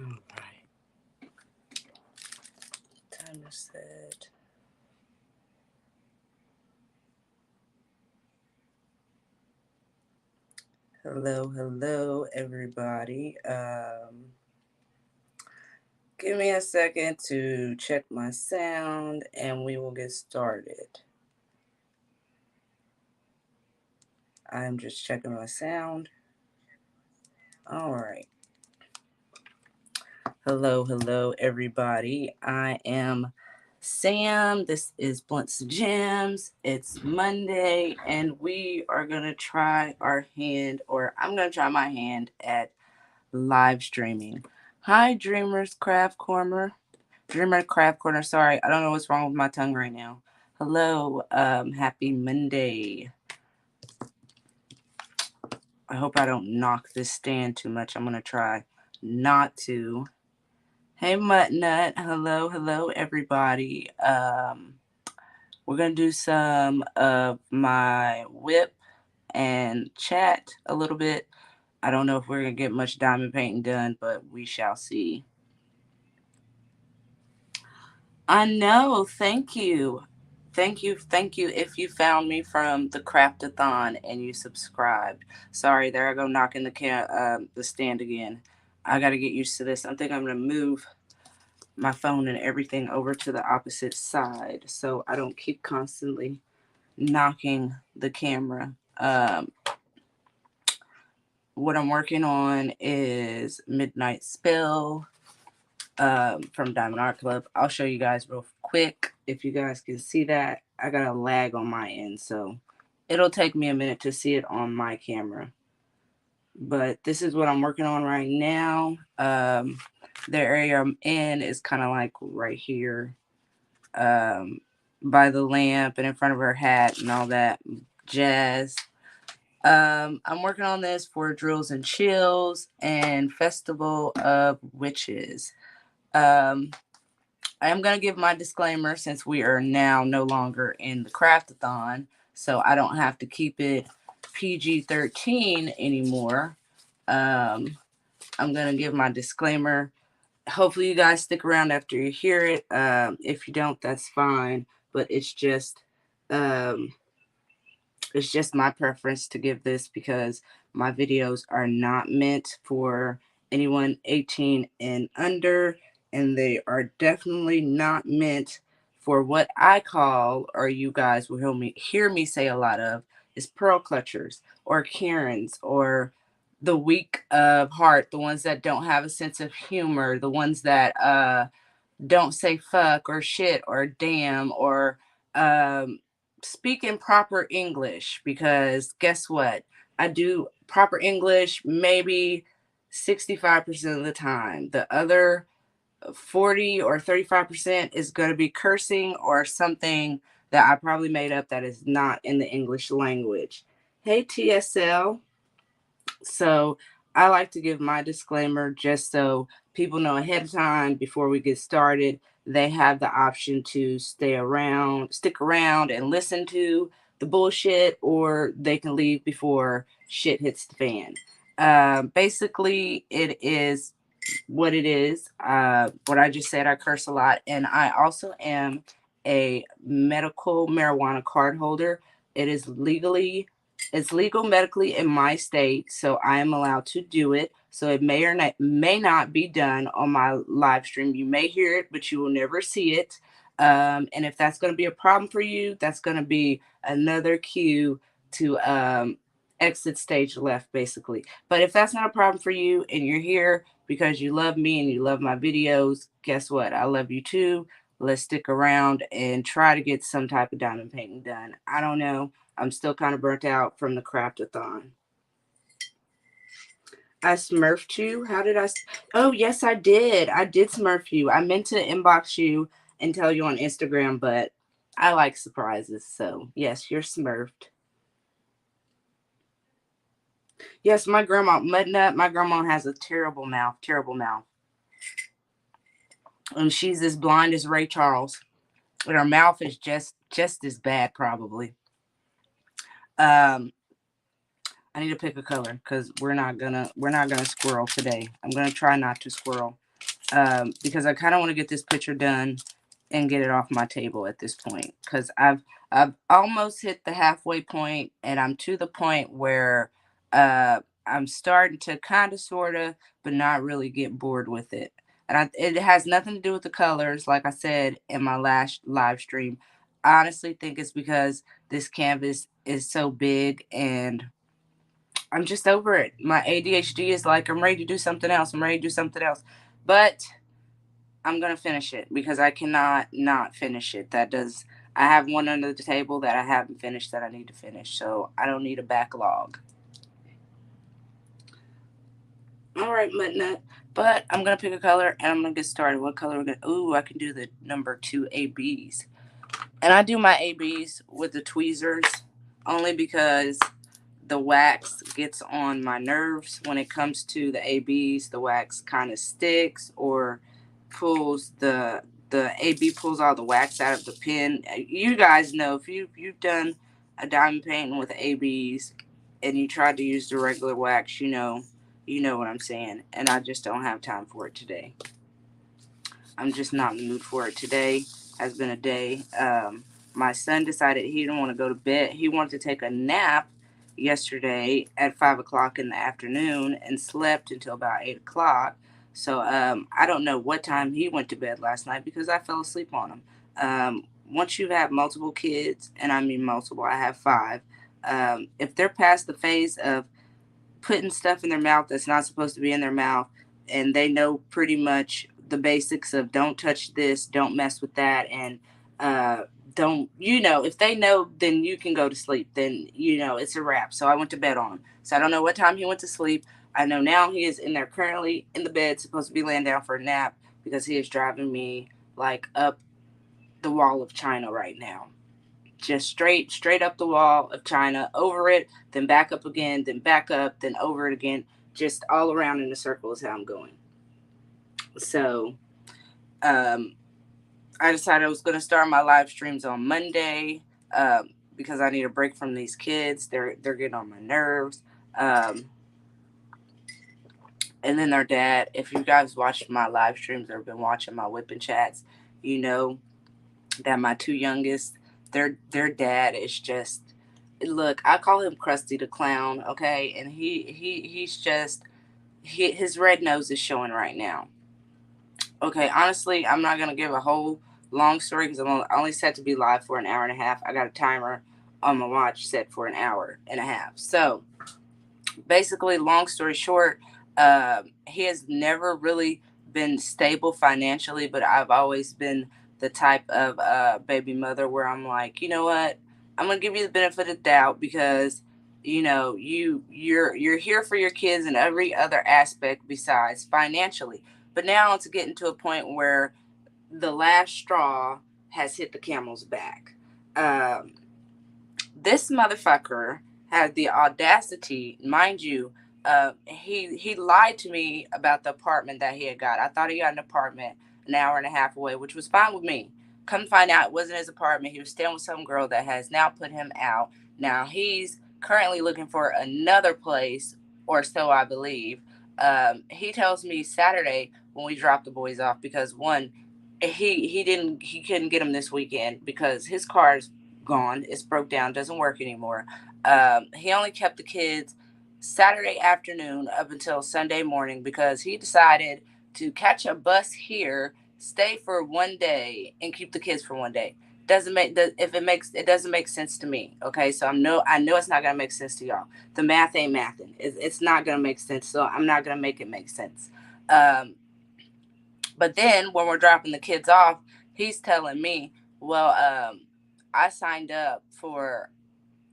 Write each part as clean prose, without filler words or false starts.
Alright. Time to set. Hello, everybody. Give me a second to check my sound and we will get started. I'm just checking my sound. Alright. Hello, everybody. I am Sam. This is Bluntz Gemz. It's Monday, and we are going to try our hand, or I'm going to try my hand at live streaming. Hi, Dreamer Craft Corner. Sorry, I don't know what's wrong with my tongue right now. Hello, happy Monday. I hope I don't knock this stand too much. I'm going to try not to. Hey, Mutt Nut. Hello, everybody. We're going to do some of my whip and chat a little bit. I don't know if we're going to get much diamond painting done, but we shall see. I know. Thank you. Thank you if you found me from the Craftathon and you subscribed. Sorry, there I go knocking the stand again. I got to get used to this. I think I'm going to move my phone and everything over to the opposite side so I don't keep constantly knocking the camera. What I'm working on is Midnight Spell from Diamond Art Club. I'll show you guys real quick if you guys can see that. I got a lag on my end, so it'll take me a minute to see it on my camera. But this is what I'm working on right now. The area I'm in is kind of like right here by the lamp and in front of her hat and all that jazz. I'm working on this for Drills and Chills and Festival of Witches. I am going to give my disclaimer since we are now no longer in the Craftathon, so I don't have to keep it PG-13 anymore. I'm going to give my disclaimer. Hopefully you guys stick around after you hear it. If you don't, that's fine. But it's just my preference to give this because my videos are not meant for anyone 18 and under, and they are definitely not meant for what I call, or you guys will hear me say a lot of, is pearl clutchers or Karens or the weak of heart, the ones that don't have a sense of humor, the ones that don't say fuck or shit or damn or speak in proper English, because guess what? I do proper English maybe 65% of the time. The other 40 or 35% is going to be cursing or something that I probably made up that is not in the English language. Hey, TSL. So I like to give my disclaimer just so people know ahead of time before we get started. They have the option to stick around and listen to the bullshit, or they can leave before shit hits the fan. Basically, it is what it is. What I just said, I curse a lot, and I also am a medical marijuana card holder. It's legal medically in my state, so I am allowed to do it. So it may not be done on my live stream. You may hear it, but you will never see it. And if that's going to be a problem for you, that's going to be another cue to exit stage left, basically. But if that's not a problem for you and you're here because you love me and you love my videos, guess what? I love you too. Let's stick around and try to get some type of diamond painting done. I don't know. I'm still kind of burnt out from the Craftathon. I smurfed you? How did I? Oh, yes, I did. I did smurf you. I meant to inbox you and tell you on Instagram, but I like surprises. So, yes, you're smurfed. Yes, my grandma, Mudnut, my grandma has a terrible mouth. And she's as blind as Ray Charles. And her mouth is just as bad, probably. I need to pick a color because we're not gonna squirrel today. I'm gonna try not to squirrel. because I kind of want to get this picture done and get it off my table at this point, because I've almost hit the halfway point, and I'm to the point where I'm starting to kind of sort of, but not really get bored with it. And it has nothing to do with the colors, like I said in my last live stream. I honestly think it's because this canvas is so big, and I'm just over it. My ADHD is like, I'm ready to do something else. I'm ready to do something else. But I'm gonna finish it because I cannot not finish it. I have one under the table that I haven't finished that I need to finish. So I don't need a backlog. All right, Muttnut. But I'm gonna pick a color and I'm gonna get started. What color we're gonna? Ooh, I can do the number 2 ABs. And I do my ABs with the tweezers only because the wax gets on my nerves when it comes to the ABs. The wax kind of sticks or pulls the AB pulls all the wax out of the pen. You guys know if you've done a diamond painting with ABs and you tried to use the regular wax, you know what I'm saying. And I just don't have time for it today. I'm just not in the mood for it. Today has been a day. My son decided he didn't want to go to bed. He wanted to take a nap yesterday at 5 o'clock in the afternoon and slept until about 8 o'clock. So I don't know what time he went to bed last night because I fell asleep on him. Once you have multiple kids, and I mean multiple, I have five. If they're past the phase of putting stuff in their mouth that's not supposed to be in their mouth, and they know pretty much the basics of don't touch this, don't mess with that, and uh don't, if they know, then you can go to sleep, then it's a wrap. So I went to bed on him. So I don't know what time he went to sleep. I know now he is in there currently in the bed, supposed to be laying down for a nap, because he is driving me like up the wall of China right now. Just straight up the wall of China, over it, then back up again, then back up, then over it again. Just all around in a circle is how I'm going. So um, I decided I was going to start my live streams on Monday, because I need a break from these kids. They're getting on my nerves. Um, and then their dad. If you guys watched my live streams or have been watching my whipping chats, you know that my two youngest, their dad is just, look, I call him Krusty the Clown, okay? And he's just, his red nose is showing right now. Okay, honestly, I'm not gonna give a whole long story because I'm only set to be live for an hour and a half. I got a timer on my watch set for an hour and a half. So basically, long story short, he has never really been stable financially, but I've always been the type of baby mother where I'm like, you know what, I'm gonna give you the benefit of the doubt because you're here for your kids in every other aspect besides financially. But now it's getting to a point where the last straw has hit the camel's back. Um, this motherfucker had the audacity, mind you. He lied to me about the apartment that he had got. I thought he got an apartment an hour and a half away, which was fine with me. Come to find out, it wasn't his apartment. He was staying with some girl that has now put him out. Now he's currently looking for another place, or so I believe. He tells me Saturday when we drop the boys off, because one, he couldn't get him this weekend because his car's gone. It's broke down, doesn't work anymore. He only kept the kids Saturday afternoon up until Sunday morning because he decided to catch a bus here, stay for one day, and keep the kids for one day. Doesn't make if it makes it doesn't make sense to me. Okay, so I know it's not gonna make sense to y'all. The math ain't mathing. It's not gonna make sense. So I'm not gonna make it make sense. Um, but then when we're dropping the kids off, he's telling me, well, I signed up for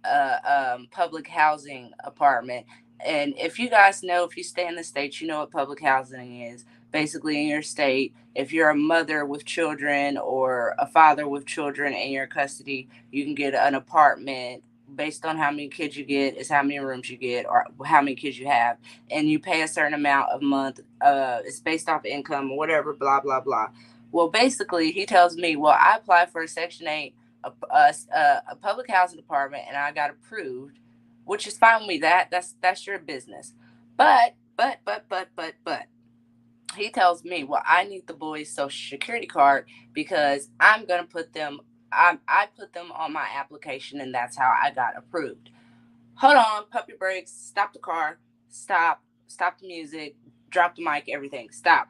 a public housing apartment. And if you guys know, if you stay in the States, you know what public housing is. Basically, in your state, if you're a mother with children or a father with children in your custody, you can get an apartment based on how many kids you get, is how many rooms you get, or how many kids you have. And you pay a certain amount a month. It's based off income or whatever, blah, blah, blah. Well, basically, he tells me, well, I applied for a Section 8, a public housing department, and I got approved, which is fine with me. That's your business. But he tells me, well, I need the boys' social security card because I'm going to put them, I put them on my application and that's how I got approved. Hold on, puppy brakes, stop the car, stop the music, drop the mic, everything, stop.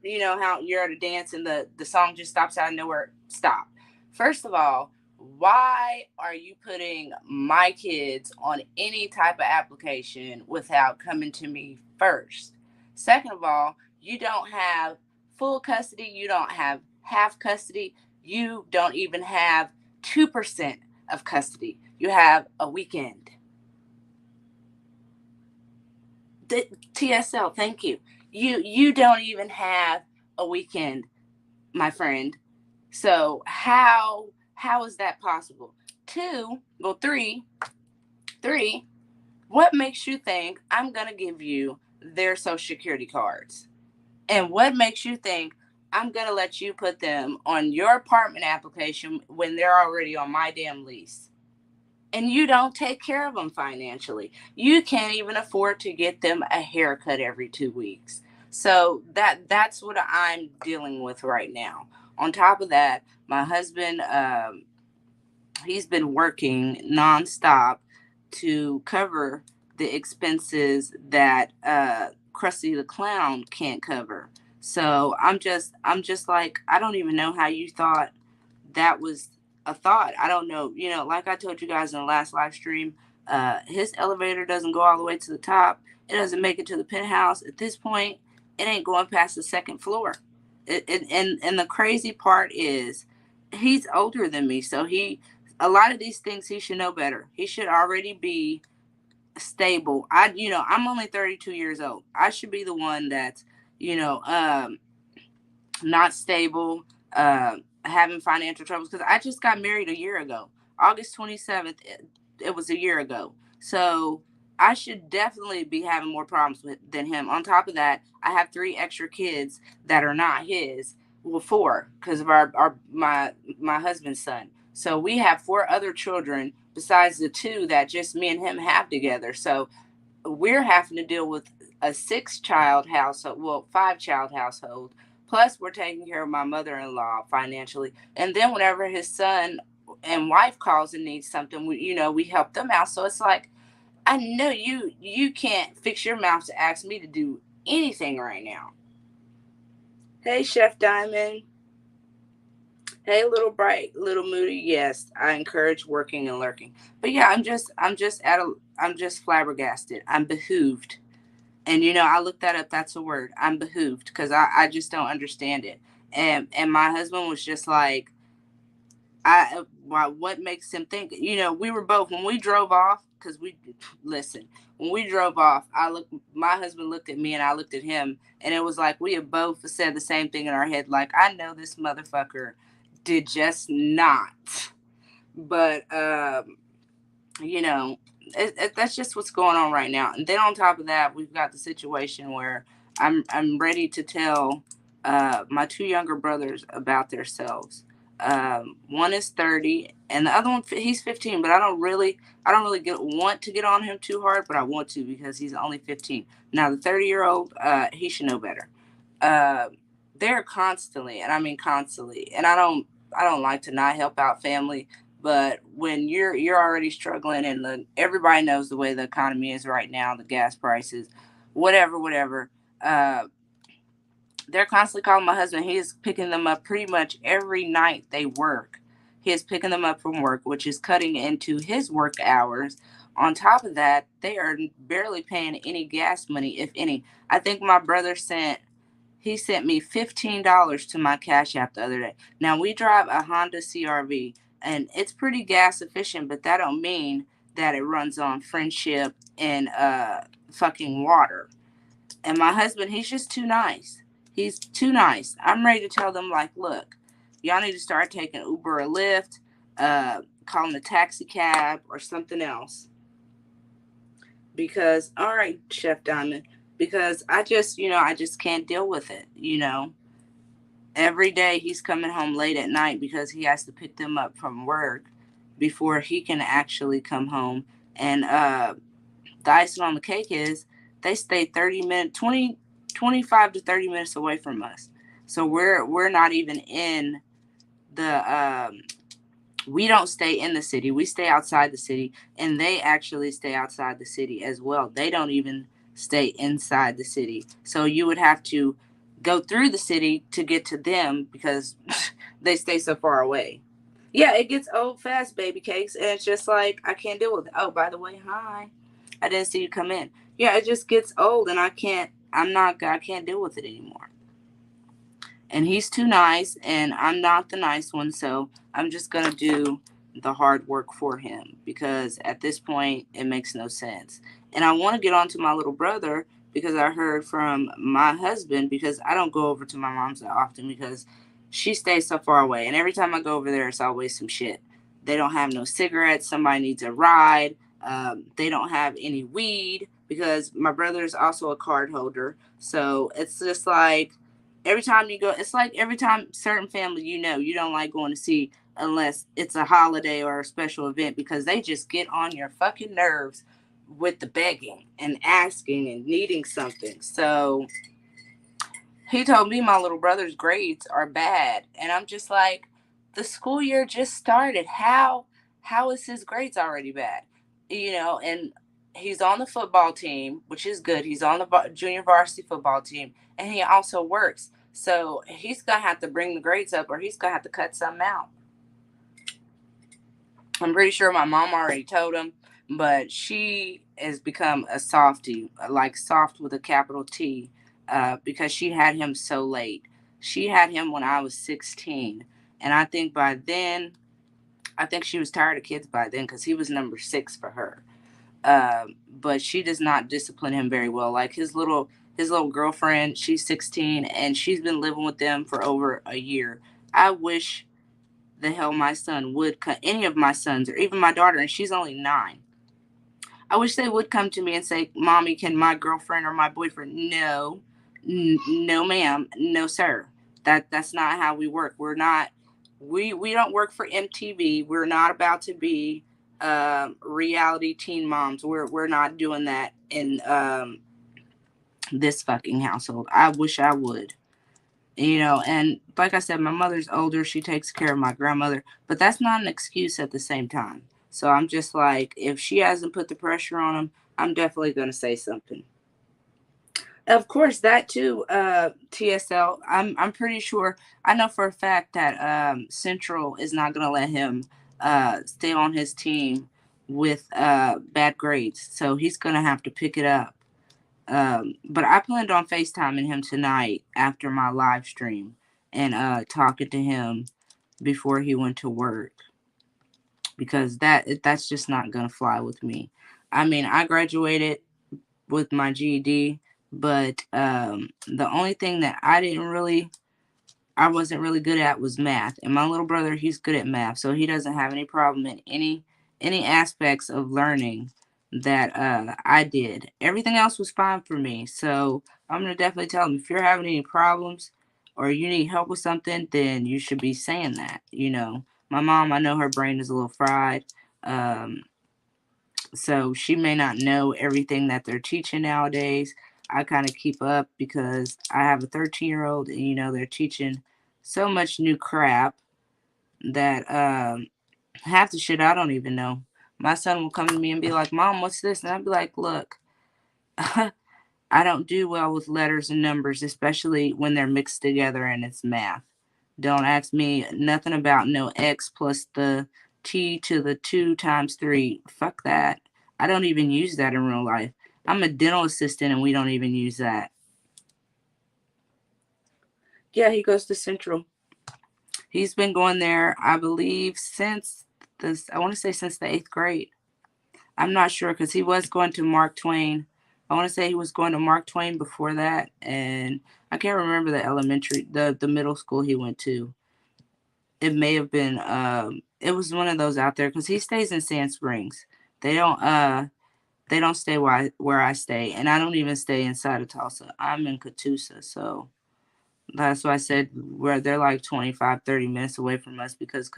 You know how you're at a dance and the song just stops out of nowhere? Stop. First of all, why are you putting my kids on any type of application without coming to me first? Second of all, you don't have full custody, you don't have half custody, you don't even have 2% of custody. You have a weekend. TSL, thank you. You don't even have a weekend, my friend. So how is that possible? Two, well, three. What makes you think I'm gonna give you their social security cards? And what makes you think I'm gonna let you put them on your apartment application when they're already on my damn lease? And you don't take care of them financially. You can't even afford to get them a haircut every 2 weeks. So that's what I'm dealing with right now. On top of that, my husband, he's been working nonstop to cover the expenses that Krusty the Clown can't cover. So I'm just like, I don't even know how you thought that was a thought. I don't know. Like I told you guys in the last live stream, his elevator doesn't go all the way to the top. It doesn't make it to the penthouse. At this point, it ain't going past the second floor. And the crazy part is, he's older than me, so a lot of these things he should know better. He should already be stable. I'm only 32 years old. I should be the one that's, you know, um, not stable, having financial troubles. Because I just got married a year ago. August 27th, it was a year ago. So I should definitely be having more problems than him. On top of that, I have three extra kids that are not his. Well, four, because of my husband's son. So we have four other children besides the two that just me and him have together. So we're having to deal with a six-child household, well, five-child household. Plus, we're taking care of my mother-in-law financially, and then whenever his son and wife calls and needs something, we help them out. So it's like, I know you can't fix your mouth to ask me to do anything right now. Hey, Chef Diamond. Hey, little bright, little moody. Yes, I encourage working and lurking. But yeah, I'm just flabbergasted. I'm behooved. And I looked that up. That's a word. I'm behooved because I just don't understand it. And my husband was just like, what makes him think? We were both, when we drove off, because we listen. When we drove off, my husband looked at me and I looked at him, and it was like we had both said the same thing in our head. Like, I know this motherfucker did just not. But you know, that's just what's going on right now. And then on top of that, we've got the situation where I'm ready to tell my two younger brothers about themselves. One is 30, and the other one, he's 15. But I don't really want to get on him too hard, but I want to because he's only 15. Now the 30-year-old, he should know better. Uh, they're constantly, and I mean constantly, and I don't like to not help out family, but when you're already struggling, and everybody knows the way the economy is right now, the gas prices, whatever. Uh, they're constantly calling my husband. He is picking them up pretty much every night they work. He is picking them up from work, which is cutting into his work hours. On top of that, they are barely paying any gas money, if any. I think my brother sent me $15 to my Cash App the other day. Now we drive a Honda CRV, and it's pretty gas efficient, but that don't mean that it runs on friendship and fucking water. And my husband, he's just too nice. He's too nice. I'm ready to tell them, like, look, y'all need to start taking Uber or Lyft, calling a taxi cab or something else. Because, all right, Chef Diamond, because I just can't deal with it. Every day he's coming home late at night because he has to pick them up from work before he can actually come home. And the icing on the cake is they stay 30 minutes, 20. 25 to 30 minutes away from us. So we're not even in the we don't stay in the city. We stay outside the city, and they actually stay outside the city as well. They don't even stay inside the city. So you would have to go through the city to get to them because they stay so far away. Yeah, it gets old fast, baby cakes, and it's just like I can't deal with it. Oh, by the way, hi. I didn't see you come in. Yeah, it just gets old, and I can't. I can't deal with it anymore. And he's too nice, and I'm not the nice one, so I'm just gonna do the hard work for him because at this point it makes no sense. And I want to get on to my little brother because I heard from my husband, because I don't go over to my mom's that often because she stays so far away, and every time I go over there it's always some shit. They don't have no cigarettes, somebody needs a ride. They don't have any weed because my brother is also a card holder, so it's just like every time you go, it's like every time certain family you don't like going to see unless it's a holiday or a special event because they just get on your fucking nerves with the begging and asking and needing something. So he told me my little brother's grades are bad, and I'm just like, the school year just started. How is his grades already bad? And he's on the football team, which is good. He's on the junior varsity football team, and he also works. So he's gonna have to bring the grades up, or he's gonna have to cut some out. I'm pretty sure my mom already told him, but she has become a softie, like soft with a capital T, because she had him so late. She had him when I was 16. And I think by then, I think she was tired of kids by then because he was number 6 for her. But she does not discipline him very well. Like his little girlfriend, she's 16 and she's been living with them for over a year. I wish the hell my son would cut any of my sons or even my daughter, and she's only 9. I wish they would come to me and say, "Mommy, can my girlfriend or my boyfriend?" No, no, ma'am, no, sir. That's not how we work. We're not. We don't work for MTV. We're not about to be reality teen moms. We're not doing that in this fucking household. I wish I would. And like I said, my mother's older. She takes care of my grandmother, but that's not an excuse at the same time. So I'm just like, if she hasn't put the pressure on him, I'm definitely going to say something. Of course, that too, TSL. I'm pretty sure. I know for a fact that Central is not going to let him stay on his team with bad grades. So he's going to have to pick it up. But I planned on FaceTiming him tonight after my live stream and talking to him before he went to work because that's just not gonna fly with me. I mean, I graduated with my GED, but the only thing that I wasn't really good at was math. And my little brother, he's good at math, so he doesn't have any problem in any aspects of learning that I did. Everything else was fine for me. So I'm gonna definitely tell him if you're having any problems or you need help with something, then you should be saying that. My mom, I know her brain is a little fried. Um, so she may not know everything that they're teaching nowadays. I kind of keep up because I have a 13-year-old and they're teaching so much new crap that half the shit I don't even know. My son will come to me and be like, "Mom, what's this?" And I'll be like, "Look, I don't do well with letters and numbers, especially when they're mixed together and it's math. Don't ask me nothing about no x plus the t to the 2 times 3. Fuck that. I don't even use that in real life. I'm a dental assistant and we don't even use that." Yeah, he goes to Central. He's been going there, I believe, since I want to say since the 8th grade. I'm not sure because he was going to Mark Twain. I want to say he was going to Mark Twain before that, and I can't remember the middle school he went to. It may have been, it was one of those out there because he stays in Sand Springs. They don't, uh, they don't stay where I stay, and I don't even stay inside of Tulsa. I'm in Catoosa, so that's why I said where they're like 25, 30 minutes away from us because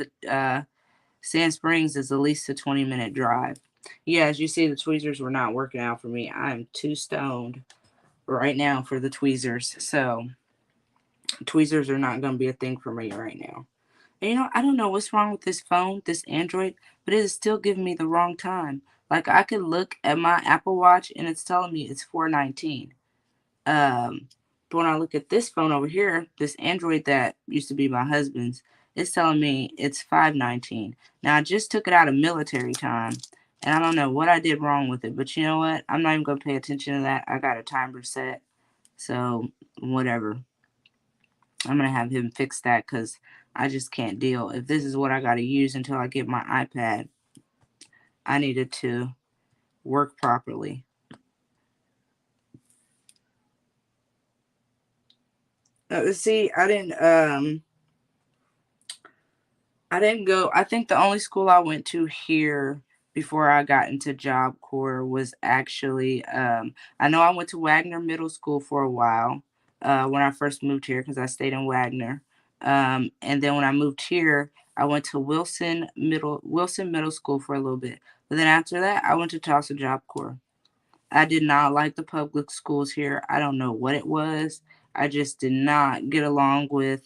Sand Springs is at least a 20-minute drive. Yeah, as you see, the tweezers were not working out for me. I am too stoned. right now for the tweezers. So tweezers are not going to be a thing for me right now. And I don't know what's wrong with this phone, this Android, but it is still giving me the wrong time. Like I could look at my Apple Watch and it's telling me it's 4:19. But when I look at this phone over here, this Android that used to be my husband's, it's telling me it's 5:19. Now I just took it out of military time, and I don't know what I did wrong with it. But you know what? I'm not even gonna pay attention to that. I got a timer set, so whatever. I'm gonna have him fix that because I just can't deal. If this is what I gotta use until I get my iPad, I need it to work properly. See, I didn't go. I think the only school I went to here before I got into Job Corps was actually, I know I went to Wagner Middle School for a while when I first moved here because I stayed in Wagner. And then when I moved here, I went to Wilson Middle School for a little bit. But then after that, I went to Tulsa Job Corps. I did not like the public schools here. I don't know what it was. I just did not get along with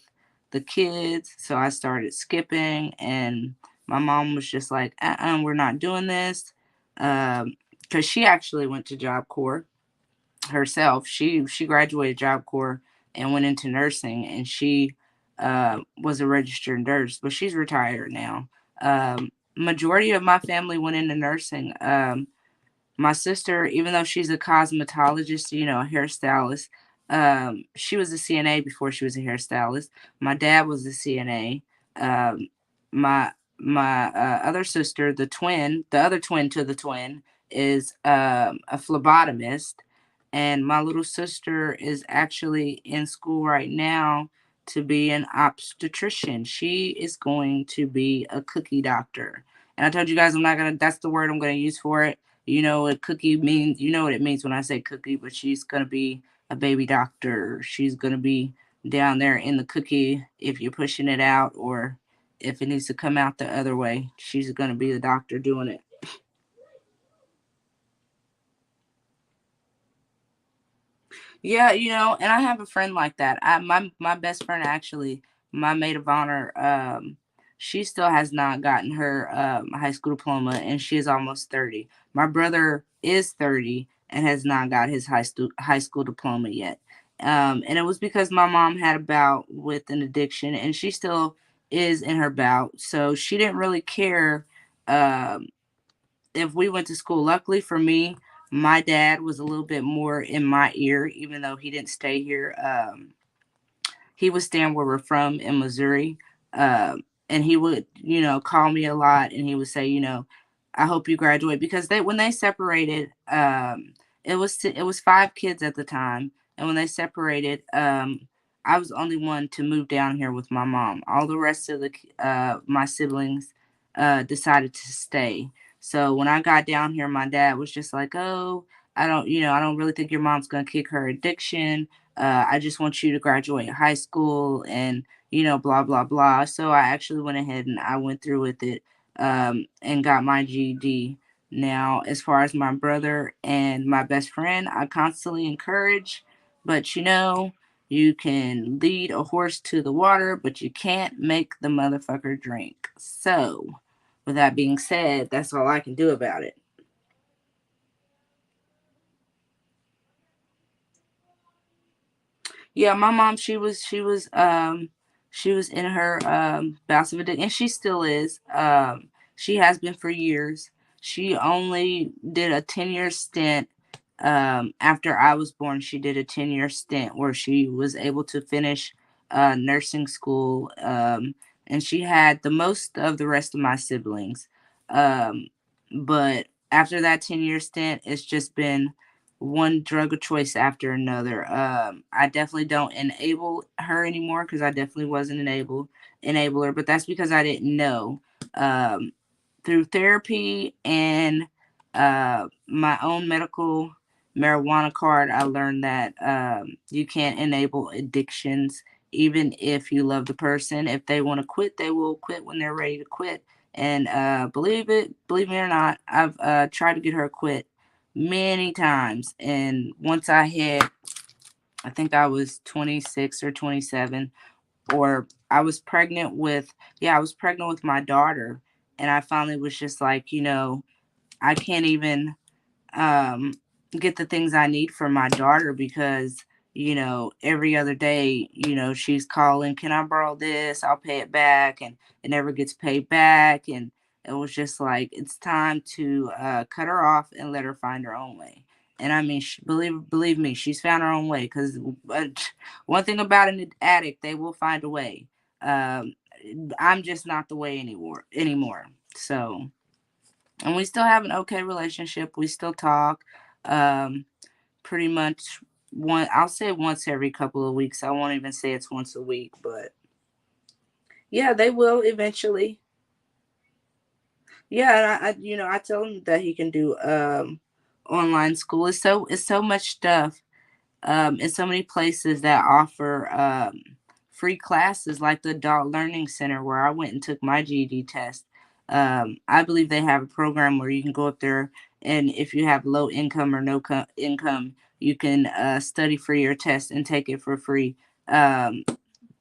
the kids. So I started skipping, and my mom was just like, we're not doing this. Because she actually went to Job Corps herself. She graduated Job Corps and went into nursing, and she was a registered nurse, but she's retired now. Majority of my family went into nursing. My sister, even though she's a cosmetologist, a hairstylist, she was a CNA before she was a hairstylist. My dad was a CNA. Um, my other sister, the other twin to the twin, is a phlebotomist, and my little sister is actually in school right now to be an obstetrician. She is going to be a cookie doctor. And I told you guys I'm not gonna. That's the word I'm gonna use for it. You know what cookie means. You know what it means when I say cookie, but she's going to be a baby doctor. She's going to be down there in the cookie if you're pushing it out or if it needs to come out the other way. She's going to be the doctor doing it. Yeah, and I have a friend like that. My best friend actually, my maid of honor, she still has not gotten her high school diploma, and she is almost 30. My brother is 30 and has not got his high school diploma yet. And it was because my mom had a bout with an addiction, and she still is in her bout, so she didn't really care um, if we went to school. Luckily for me, my dad was a little bit more in my ear, even though he didn't stay here. He was staying where we're from in Missouri. And he would, call me a lot, and he would say, I hope you graduate, because when they separated, it was 5 kids at the time, and when they separated, I was the only one to move down here with my mom. All the rest of the my siblings decided to stay. So when I got down here, my dad was just like, "Oh, I don't really think your mom's gonna kick her addiction. I just want you to graduate high school and, blah, blah, blah." So I actually went ahead and I went through with it and got my GED. Now, as far as my brother and my best friend, I constantly encourage, but you can lead a horse to the water, but you can't make the motherfucker drink. So, with that being said, that's all I can do about it. Yeah, my mom, she was in her bouts of addiction, and she still is. She has been for years. She only did a 10-year stint after I was born. She did a 10-year stint where she was able to finish nursing school, and she had the most of the rest of my siblings. Um, but after that 10-year stint, it's just been one drug of choice after another. I definitely don't enable her anymore because I definitely wasn't enabler, but that's because I didn't know. Um, Through therapy and my own medical marijuana card, I learned that you can't enable addictions. Even if you love the person, if they want to quit, they will quit when they're ready to quit. And believe me or not, I've tried to get her to quit many times. And once I hit, I think I was 26 or 27, or I was pregnant with, yeah, I was pregnant with my daughter. And I finally was just like, I can't even um, get the things I need for my daughter because, every other day, she's calling, can I borrow this? I'll pay it back. And it never gets paid back. And it was just like, it's time to cut her off and let her find her own way. And I mean, believe me, she's found her own way because one thing about an addict, they will find a way. Um, I'm just not the way anymore. So, and we still have an okay relationship. We still talk, um, pretty much I'll say once every couple of weeks. I won't even say it's once a week, but yeah, they will eventually. Yeah, and I tell him that he can do online school. It's so much stuff. And so many places that offer free classes, like the Adult Learning Center where I went and took my GED test. I believe they have a program where you can go up there, and if you have low income or no income, you can study for your test and take it for free. Um,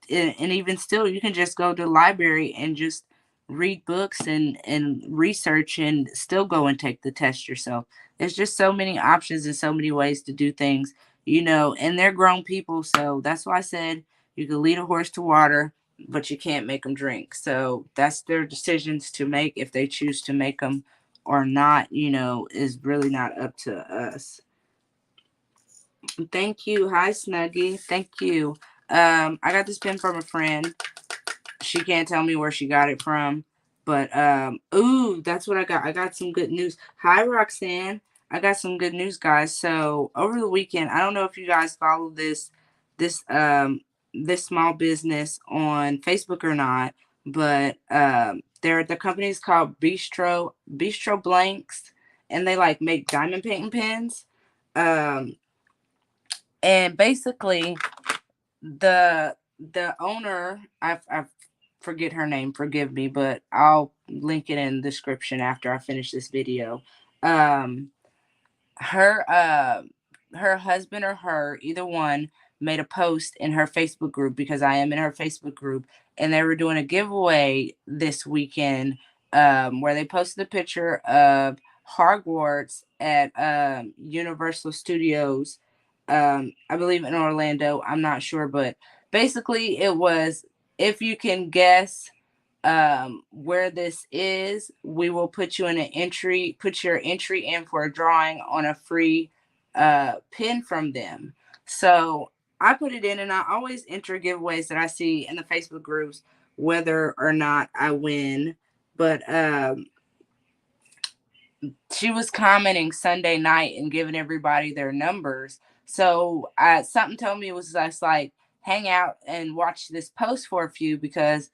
and even still, you can just go to the library and just read books and research and still go and take the test yourself. There's just so many options and so many ways to do things, and they're grown people. So that's why I said you can lead a horse to water, but you can't make them drink. So that's their decisions to make. If they choose to make them or not, is really not up to us. Thank you. Hi, Snuggie. Thank you. I got this pen from a friend. She can't tell me where she got it from, but ooh, that's what I got. I got some good news. Hi, Roxanne. I got some good news, guys. So over the weekend, I don't know if you guys follow this this small business on Facebook or not, but the company is called Bistro Blanks, and they like make diamond painting pens. Um, and basically the owner, I forget her name, forgive me, but I'll link it in the description after I finish this video. um her her husband or her, either one, made a post in her Facebook group, because I am in her Facebook group, and they were doing a giveaway this weekend, where they posted a picture of Hogwarts at Universal Studios, I believe in Orlando. I'm not sure, but basically it was, if you can guess where this is, we will put your entry in for a drawing on a free pin from them. So I put it in, and I always enter giveaways that I see in the Facebook groups, whether or not I win. But she was commenting Sunday night and giving everybody their numbers. So something told me it was just like, hang out and watch this post for a few, because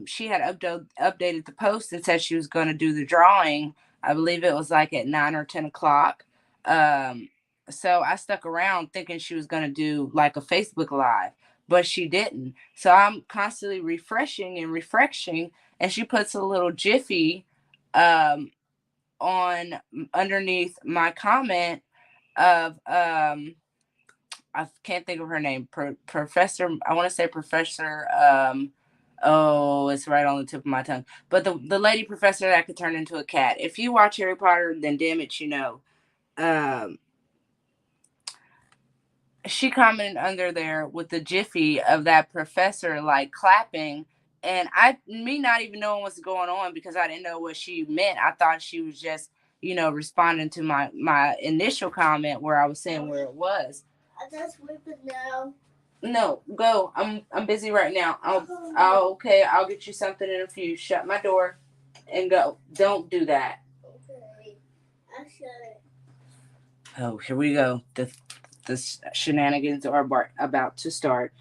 she had updated the post and said she was going to do the drawing. I believe it was like at 9 or 10 o'clock. Um, so I stuck around thinking she was going to do like a Facebook Live, but she didn't. So I'm constantly refreshing and refreshing, and she puts a little jiffy um, on underneath my comment of I can't think of her name. Professor, I want to say Professor. Oh, it's right on the tip of my tongue. But the lady professor that could turn into a cat. If you watch Harry Potter, then damn it, you know. Um, she commented under there with the jiffy of that professor like clapping, and me not even knowing what's going on, because I didn't know what she meant. I thought she was just, responding to my initial comment where I was saying where it was. I just sleeping now. No, go. I'm busy right now. Okay. I'll get you something in a few. Shut my door and go. Don't do that. Okay. I shut it. Oh, here we go. The shenanigans are about to start.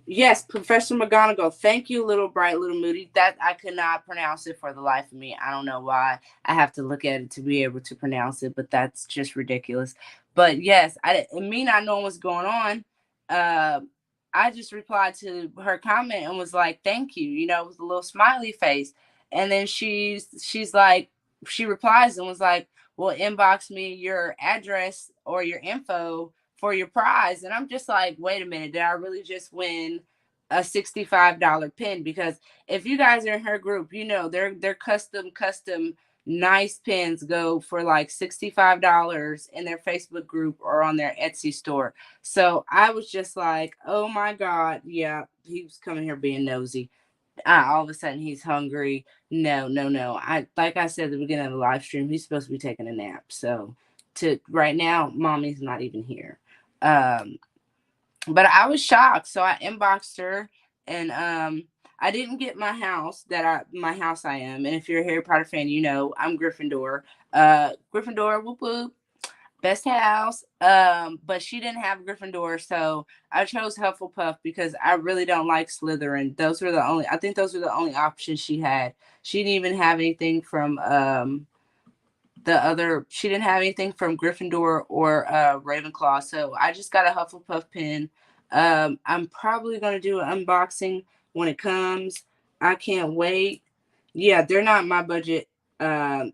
Yes, Professor McGonagall. Thank you, little bright, little moody. That I could not pronounce it for the life of me. I don't know why. I have to look at it to be able to pronounce it, but that's just ridiculous. But yes, me not knowing what's going on, uh, I just replied to her comment and was like, "Thank you," with a little smiley face. And then she's like, she replies and was like, well, inbox me your address or your info for your prize. And I'm just like, wait a minute, did I really just win a $65 pin? Because if you guys are in her group, you know their custom nice pins go for like $65 in their Facebook group or on their Etsy store. So I was just like, oh my God, yeah, he was coming here being nosy. All of a sudden he's hungry. No, no, no. I like I said at the beginning of the live stream, he's supposed to be taking a nap. So to right now, mommy's not even here. Um, but I was shocked. So I inboxed her and I didn't get my house I am. And if you're a Harry Potter fan, you know I'm Gryffindor. Gryffindor, whoop whoop. Best house. But she didn't have Gryffindor, so I chose Hufflepuff because I really don't like Slytherin. I think those were the only options she had. She didn't even have anything from she didn't have anything from Gryffindor or Ravenclaw, so I just got a Hufflepuff pin. I'm probably gonna do an unboxing when it comes. I can't wait. Yeah, they're not my budget. At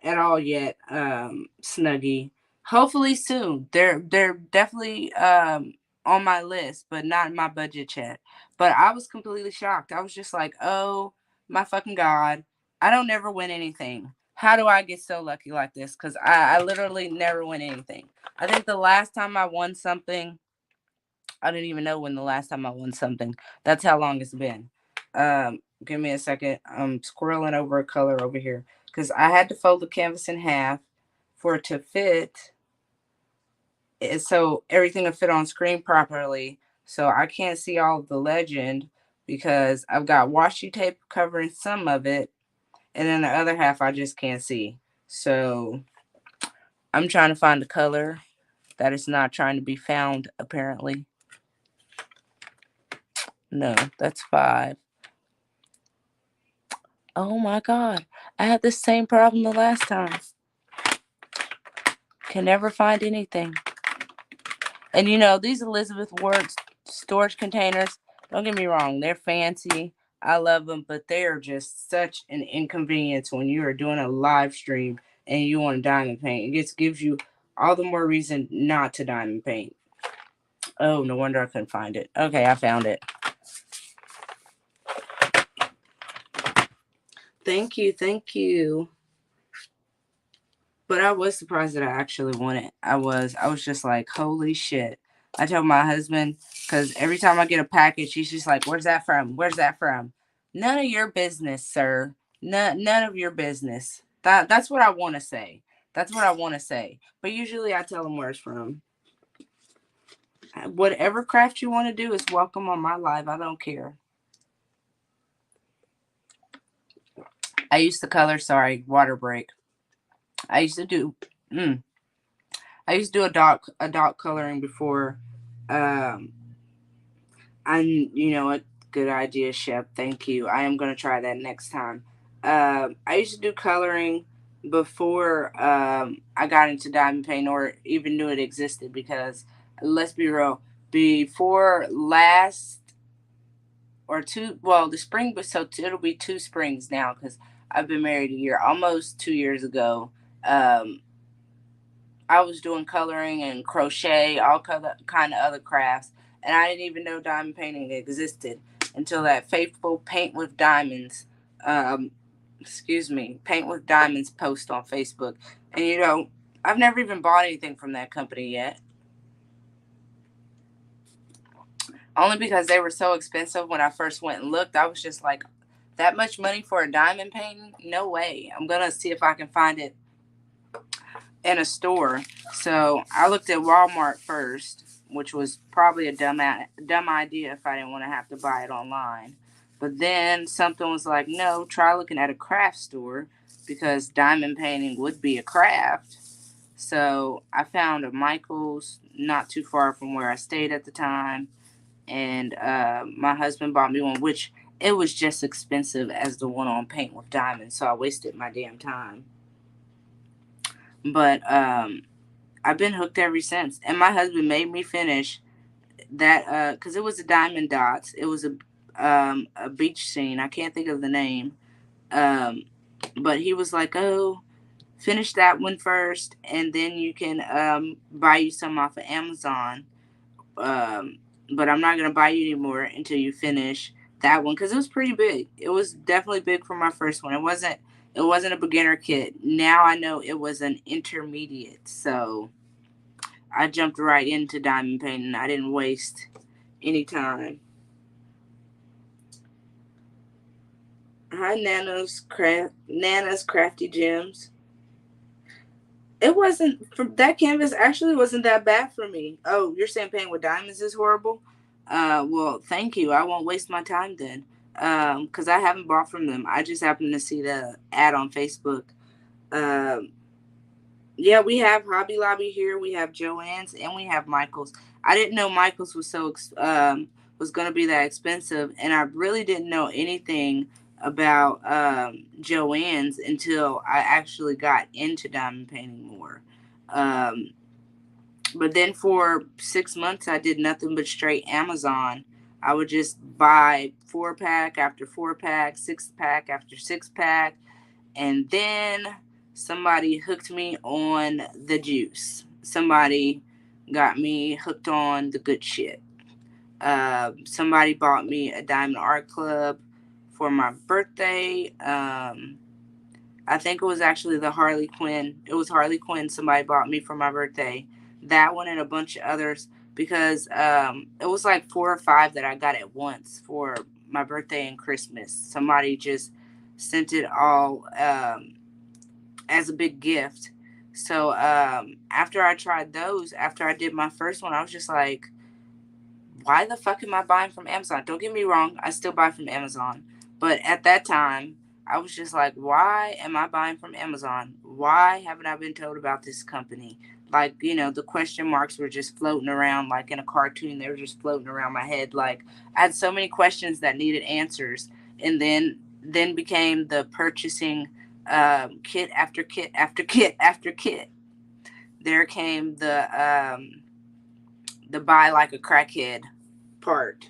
all yet, Snuggy. Hopefully soon. They're definitely on my list, but not in my budget yet. But I was completely shocked. I was just like, oh my fucking God. I don't never win anything. How do I get so lucky like this? Because I literally never win anything. I think the last time I won something, I didn't even know when the last time I won something. That's how long it's been. Give me a second. I'm scrolling over a color over here because I had to fold the canvas in half for it to fit, so everything will fit on screen properly. So I can't see all of the legend because I've got washi tape covering some of it, and then the other half I just can't see. So I'm trying to find a color that is not trying to be found, apparently. No, that's 5. Oh my God. I had the same problem the last time. Can never find anything. And you know, these Elizabeth Ward storage containers, don't get me wrong, they're fancy. I love them, but they are just such an inconvenience when you are doing a live stream and you want to diamond paint. It just gives you all the more reason not to diamond paint. Oh, no wonder I couldn't find it. Okay, I found it. Thank you, thank you. But I was surprised that I actually won it. I was just like, holy shit. I told my husband, because every time I get a package, he's just like, where's that from? Where's that from? None of your business, sir. None of your business. That's what I want to say. That's what I want to say. But usually I tell him where it's from. Whatever craft you want to do is welcome on my live. I don't care. I used to color, sorry, water break. I used to do I used to do a dot coloring before. Um, you know what? Good idea, Shep. Thank you. I am gonna try that next time. I used to do coloring before I got into diamond paint or even knew it existed. Because let's be real, before last or two, well, the spring, but so it'll be 2 springs now because I've been married a year, almost 2 years ago. Um, I was doing coloring and crochet, all kind of other crafts, and I didn't even know diamond painting existed until that faithful Paint with Diamonds, um, Paint with Diamonds post on Facebook. And you know, I've never even bought anything from that company yet, only because they were so expensive when I first went and looked. I was just like, that much money for a diamond painting? No way. I'm gonna see if I can find it in a store. So I looked at Walmart first, which was probably a dumb idea if I didn't want to have to buy it online. But then something was like, no, try looking at a craft store because diamond painting would be a craft. So I found a Michael's not too far from where I stayed at the time, and my husband bought me one, which it was just expensive as the one on Paint with Diamonds. So I wasted my damn time. But I've been hooked ever since. And my husband made me finish that because it was a diamond dots. It was a beach scene. I can't think of the name. Um, But he was like, oh, finish that one first, and then you can buy you some off of Amazon. Um, but I'm not gonna buy you anymore until you finish that one, because it was pretty big. It was definitely big for my first one. It wasn't a beginner kit. Now I know it was an intermediate, so I jumped right into diamond painting. I didn't waste any time. Hi, Nana's Crafty Gems. It wasn't for that canvas. Actually, wasn't that bad for me. Oh, you're saying painting with diamonds is horrible? Well, thank you. I won't waste my time then. Because I haven't bought from them. I just happened to see the ad on Facebook. Um, yeah, we have Hobby Lobby here. We have Joann's and we have Michael's. I didn't know Michael's was was gonna be that expensive, and I really didn't know anything about Joann's until I actually got into diamond painting more. Um, but then for 6 months, I did nothing but straight Amazon. I would just buy 4 pack after 4 pack, 6 pack after 6 pack, and then somebody hooked me on the juice. Somebody got me hooked on the good shit. Somebody bought me a Diamond Art Club for my birthday. I think it was actually the Harley Quinn. It was Harley Quinn somebody bought me for my birthday. That one and a bunch of others, because it was like 4 or 5 that I got at once for my birthday and Christmas. Somebody just sent it all as a big gift. So after I tried those, after I did my first one, I was just like, why the fuck am I buying from Amazon? Don't get me wrong, I still buy from Amazon. But at that time, I was just like, why am I buying from Amazon? Why haven't I been told about this company? Like, the question marks were just floating around like in a cartoon. They were just floating around my head. Like, I had so many questions that needed answers. And then became the purchasing kit after kit after kit after kit. There came the buy like a crackhead part.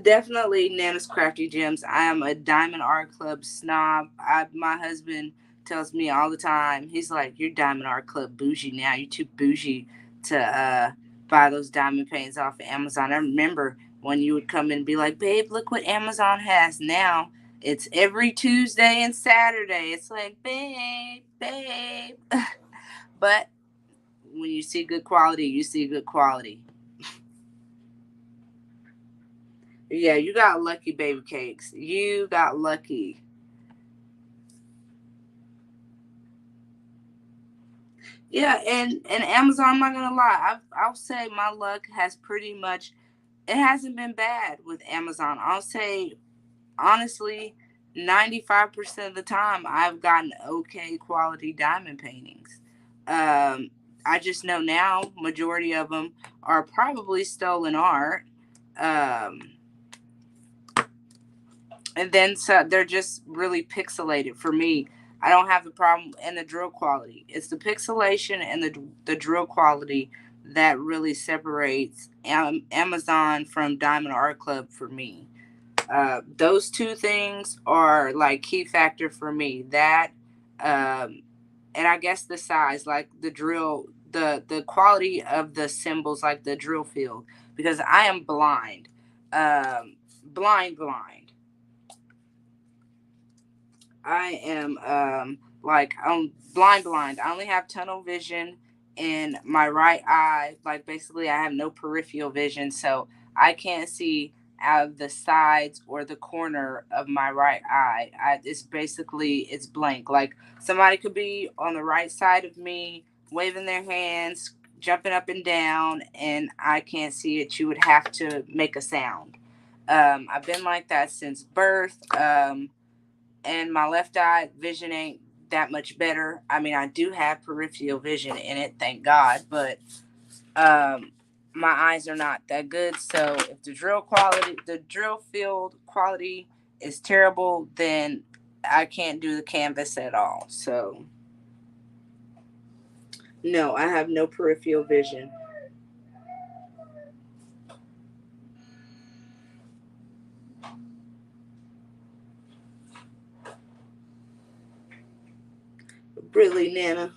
Definitely Nana's Crafty Gems. I am a Diamond Art Club snob. My husband tells me all the time, he's like, you're Diamond Art Club bougie now. You're too bougie to buy those diamond paints off of Amazon. I remember when you would come in and be like, babe, look what Amazon has now. It's every Tuesday and Saturday. It's like, babe. But when you see good quality, you see good quality. Yeah, you got lucky, baby cakes. You got lucky. Yeah, and Amazon, I'm not gonna lie, I'll say my luck has pretty much, it hasn't been bad with Amazon. I'll say honestly, 95% of the time I've gotten okay quality diamond paintings. Um, I just know now majority of them are probably stolen art. Um, and then so they're just really pixelated for me. I don't have the problem in the drill quality. It's the pixelation and the drill quality that really separates Amazon from Diamond Art Club for me. Those two things are like key factor for me. That and I guess the size, like the drill, the quality of the symbols, like the drill field, because I am blind, blind. I am like I'm blind. I only have tunnel vision in my right eye. Like basically I have no peripheral vision, so I can't see out of the sides or the corner of my right eye. It's basically it's blank. Like somebody could be on the right side of me waving their hands, jumping up and down, and I can't see it. You would have to make a sound. I've been like that since birth. And my left eye vision ain't that much better. I mean, I do have peripheral vision in it, thank God, but um, my eyes are not that good. So if the drill field quality is terrible, then I can't do the canvas at all. So no, I have no peripheral vision. really, Nana.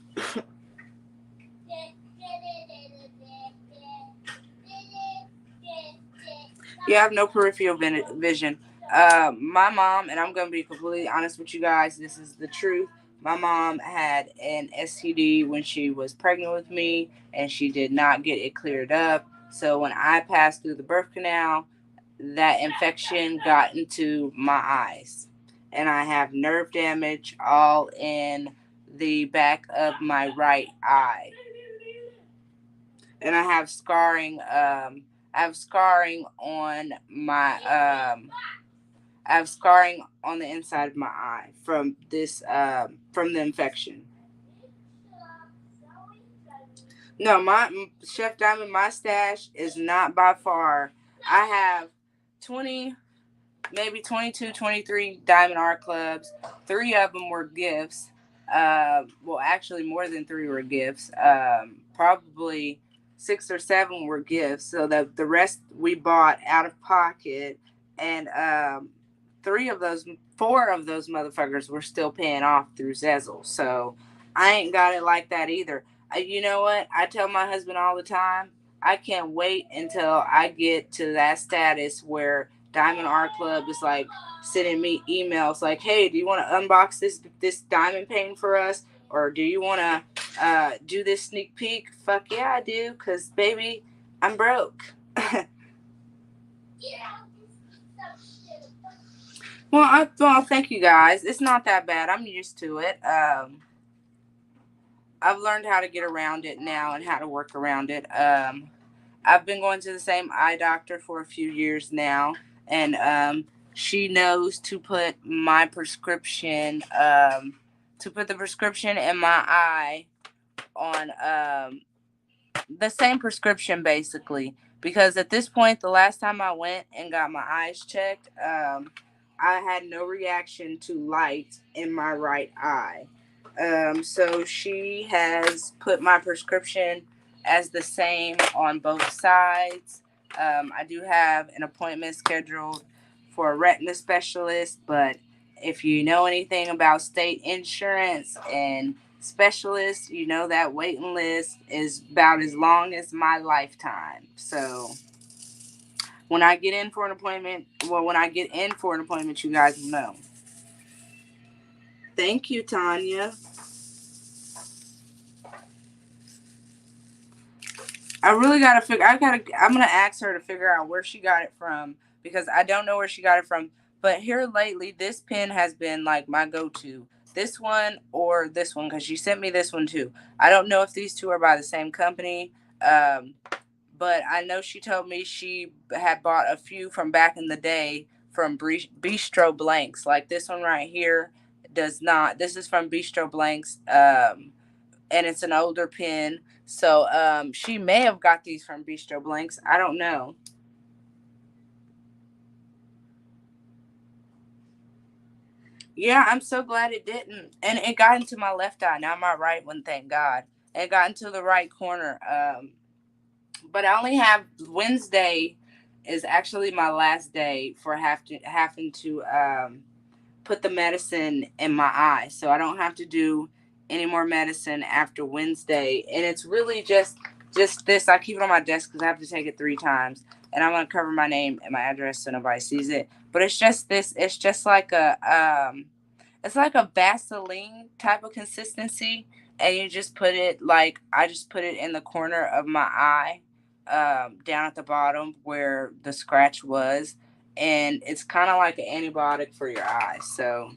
You have no peripheral vision. My mom, and I'm going to be completely honest with you guys, this is the truth. My mom had an STD when she was pregnant with me, and she did not get it cleared up. So when I passed through the birth canal, that infection got into my eyes. And I have nerve damage all in the back of my right eye. And I have scarring. I have scarring on my. I have scarring on the inside of my eye from this. From the infection. No, my Chef Diamond, my stash is not by far. I have 20, maybe 22, 23 Diamond Art Clubs. 3 of them were gifts. Well, actually, more than 3 were gifts. Probably 6 or 7 were gifts. So the rest we bought out of pocket. And 4 of those motherfuckers were still paying off through Zezzle. So I ain't got it like that either. You know what? I tell my husband all the time, I can't wait until I get to that status where Diamond Art Club is like sending me emails like, "Hey, do you want to unbox this diamond painting for us, or do you want to do this sneak peek?" Fuck yeah, I do, cause baby, I'm broke. Well, thank you guys. It's not that bad. I'm used to it. I've learned how to get around it now and how to work around it. I've been going to the same eye doctor for a few years now, and she knows to put my prescription, to put the prescription in my eye on the same prescription basically. Because at this point, the last time I went and got my eyes checked, I had no reaction to light in my right eye. So she has put my prescription as the same on both sides. I do have an appointment scheduled for a retina specialist, but if you know anything about state insurance and specialists, you know that waiting list is about as long as my lifetime. So when I get in for an appointment, you guys will know. Thank you, Tanya. I really gotta figure. I'm gonna ask her to figure out where she got it from because I don't know where she got it from. But here lately, this pen has been like my go-to. This one or this one because she sent me this one too. I don't know if these two are by the same company. But I know she told me she had bought a few from back in the day from Bistro Blanks. Like this one right here does not. This is from Bistro Blanks. And it's an older pen. So she may have got these from Bistro Blanks. I don't know. Yeah, I'm so glad it didn't. And it got into my left eye, not my right one, thank God. It got into the right corner. But I only have Wednesday is actually my last day for having to put the medicine in my eye. So I don't have to do any more medicine after Wednesday. And it's really just this. I keep it on my desk because I have to take it 3 times. And I'm gonna cover my name and my address so nobody sees it. But it's just this. It's just like it's like a Vaseline type of consistency, and you just put it like I just put it in the corner of my eye, down at the bottom where the scratch was, and it's kind of like an antibiotic for your eyes. So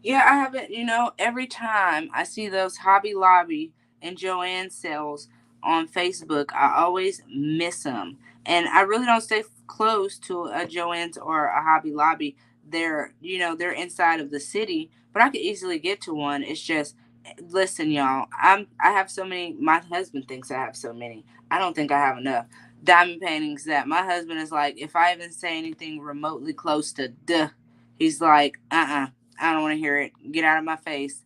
yeah, I haven't. Every time I see those Hobby Lobby and Joanne sales on Facebook, I always miss them, and I really don't stay close to a Joann's or a Hobby Lobby. They're inside of the city, but I could easily get to one. It's just, listen, y'all. I have so many. My husband thinks I have so many. I don't think I have enough diamond paintings that my husband is like, if I even say anything remotely close to duh, he's like, I don't want to hear it. Get out of my face.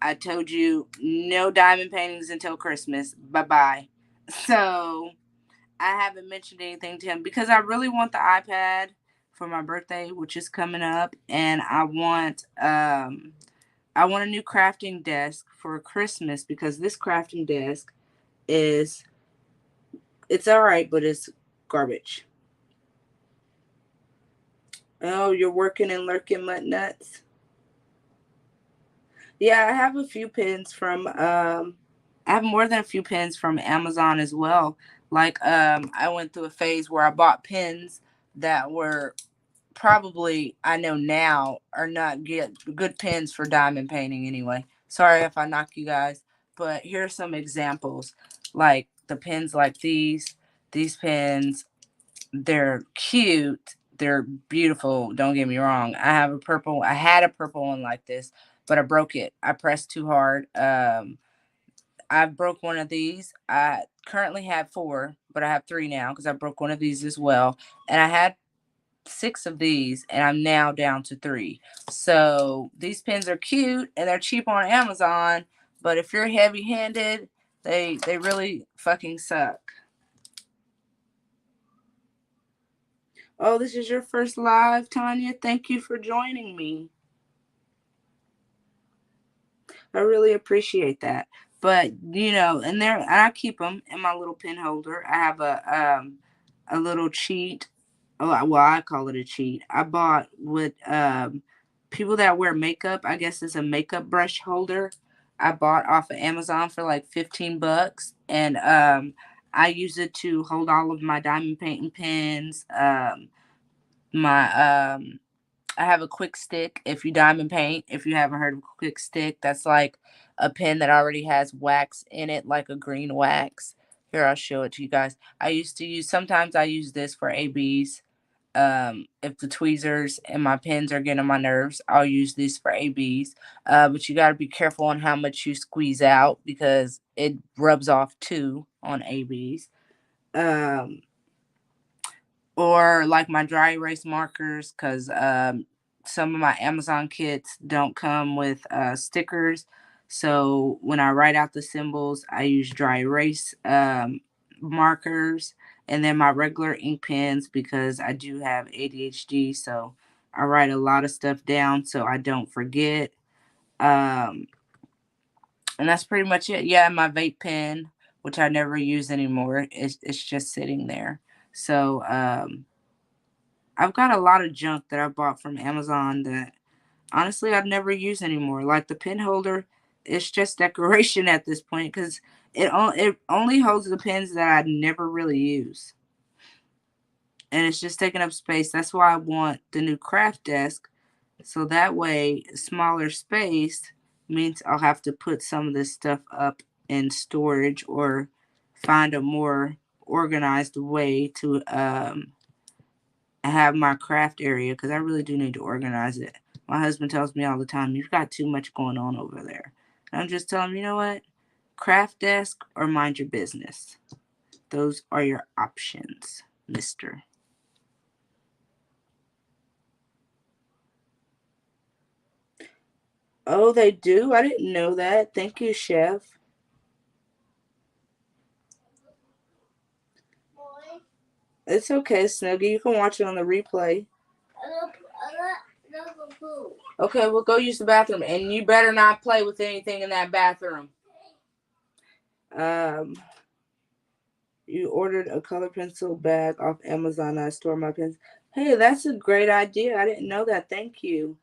I told you no diamond paintings until Christmas. Bye bye. So I haven't mentioned anything to him because I really want the iPad for my birthday, which is coming up, and I want a new crafting desk for Christmas because this crafting desk is it's all right, but it's garbage. Oh, you're working and lurking, mutt nuts. Yeah, I have a few pins from I have more than a few pins from Amazon as well. Like I went through a phase where I bought pins that were probably I know now are not good pins for diamond painting anyway. Sorry if I knock you guys, but here's some examples. Like the pins like these pins, they're cute, they're beautiful, don't get me wrong. I had a purple one like this, but I broke it. I pressed too hard. I broke one of these. I currently have four, but I have three now because I broke one of these as well. And I had six of these, and I'm now down to three. So these pins are cute and they're cheap on Amazon, but if you're heavy handed, they really fucking suck. Oh, this is your first live, Tanya. Thank you for joining me. I really appreciate that. But and I keep them in my little pin holder. I have a little cheat. Oh, well, I call it a cheat. I bought with people that wear makeup. I guess it's a makeup brush holder. I bought off of Amazon for like $15, and I use it to hold all of my diamond painting pins. My I have a quick stick. If you diamond paint, if you haven't heard of a quick stick, that's like a pen that already has wax in it, like a green wax. Here, I'll show it to you guys. Sometimes I use this for ABs. If the tweezers and my pens are getting on my nerves, I'll use this for ABs. But you got to be careful on how much you squeeze out because it rubs off too on ABs. Um, or like my dry erase markers because some of my Amazon kits don't come with stickers. So when I write out the symbols, I use dry erase markers and then my regular ink pens because I do have ADHD. So I write a lot of stuff down so I don't forget. Um, and that's pretty much it. Yeah, my vape pen, which I never use anymore, it's just sitting there. So I've got a lot of junk that I bought from Amazon that honestly I'd never use anymore. Like the pen holder, it's just decoration at this point because it only holds the pens that I never really use, and it's just taking up space. That's why I want the new craft desk, so that way smaller space means I'll have to put some of this stuff up in storage or find a more organized way to have my craft area because I really do need to organize it. My husband tells me all the time, "You've got too much going on over there." And I'm just telling him, you know what? Craft desk or mind your business. Those are your options, mister. Oh, they do? I didn't know that. Thank you, chef. It's okay, Snuggie. You can watch it on the replay. Okay, we'll go use the bathroom. And you better not play with anything in that bathroom. Um, you ordered a color pencil bag off Amazon. I store my pens. Hey, that's a great idea. I didn't know that. Thank you.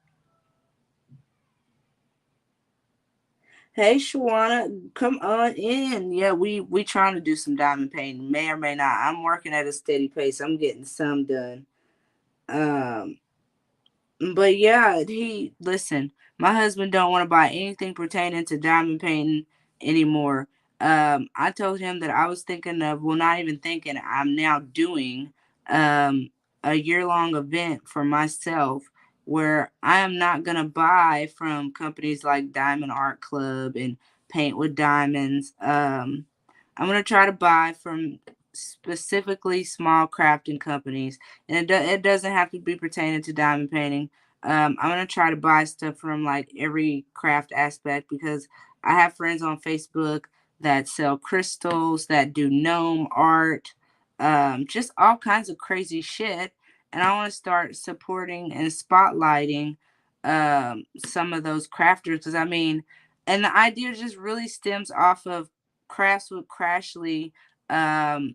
Hey, Shawana, come on in. Yeah, we trying to do some diamond painting. May or may not. I'm working at a steady pace. I'm getting some done. Um, but yeah, he listen. My husband don't want to buy anything pertaining to diamond painting anymore. I told him that I was thinking of, well, not even thinking. I'm now doing a year-long event for myself where I am not gonna buy from companies like Diamond Art Club and Paint with Diamonds. I'm gonna try to buy from specifically small crafting companies, and it doesn't have to be pertaining to diamond painting. I'm gonna try to buy stuff from like every craft aspect because I have friends on Facebook that sell crystals, that do gnome art, just all kinds of crazy shit. and I want to start supporting and spotlighting some of those crafters, because I mean, and the idea just really stems off of Crafts with Crashly, um,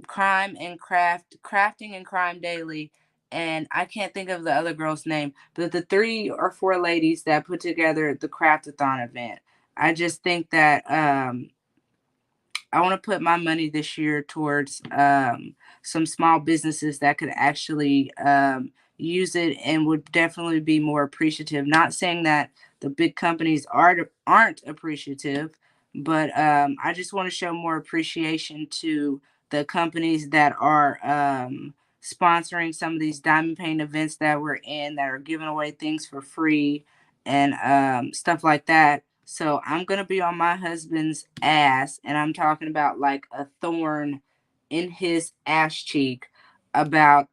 Crime and Crafting and Crime Daily, and I can't think of the other girl's name, but the 3 or 4 ladies that put together the Craftathon event. I just think that I want to put my money this year towards some small businesses that could actually use it and would definitely be more appreciative. Not saying that the big companies aren't appreciative, but I just want to show more appreciation to the companies that are sponsoring some of these diamond paint events that we're in, that are giving away things for free and stuff like that. So I'm gonna be on my husband's ass, and I'm talking about like a thorn in his ass cheek about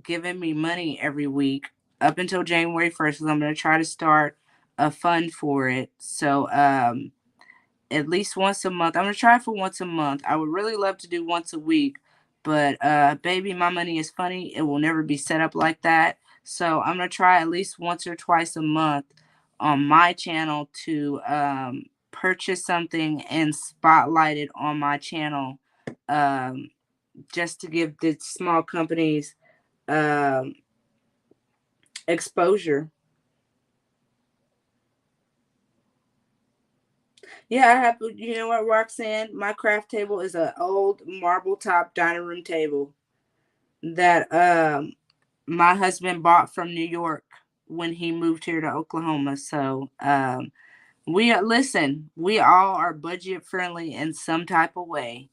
giving me money every week up until January 1st. Because I'm gonna try to start a fund for it. So at least once a month. I'm gonna try for once a month. I would really love to do once a week, but baby, my money is funny. It will never be set up like that. So I'm gonna try at least once or twice a month on my channel to purchase something and spotlight it on my channel, um, just to give the small companies um, exposure. Yeah, I have. You know what, Roxanne? My craft table is an old marble top dining room table that my husband bought from New York when he moved here to Oklahoma. So listen, we all are budget friendly in some type of way.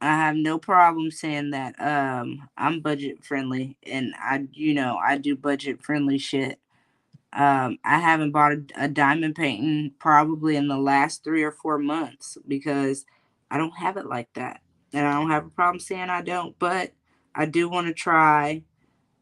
I have no problem saying that I'm budget friendly, and I do budget friendly shit. I haven't bought a diamond painting probably in the last 3 or 4 months because I don't have it like that. And I don't have a problem saying I don't, but I do want to try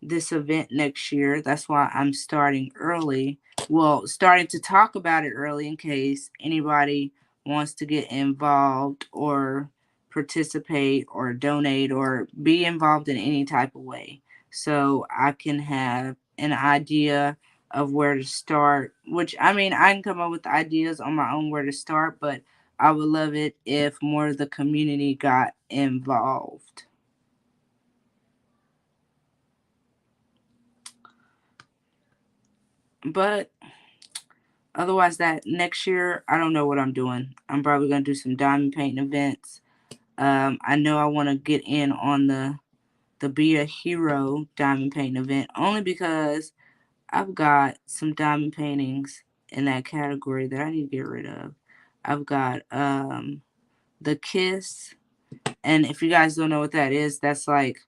this event next year. That's why I'm starting early. Well, starting to talk about it early in case anybody wants to get involved or participate or donate or be involved in any type of way. So I can have an idea of where to start, which I mean, I can come up with ideas on my own where to start, but I would love it if more of the community got involved. But otherwise, that next year, I don't know what I'm doing. I'm probably gonna do some diamond painting events. I know I want to get in on the Be a Hero diamond painting event only because I've got some diamond paintings in that category that I need to get rid of. I've got the Kiss, and if you guys don't know what that is, that's like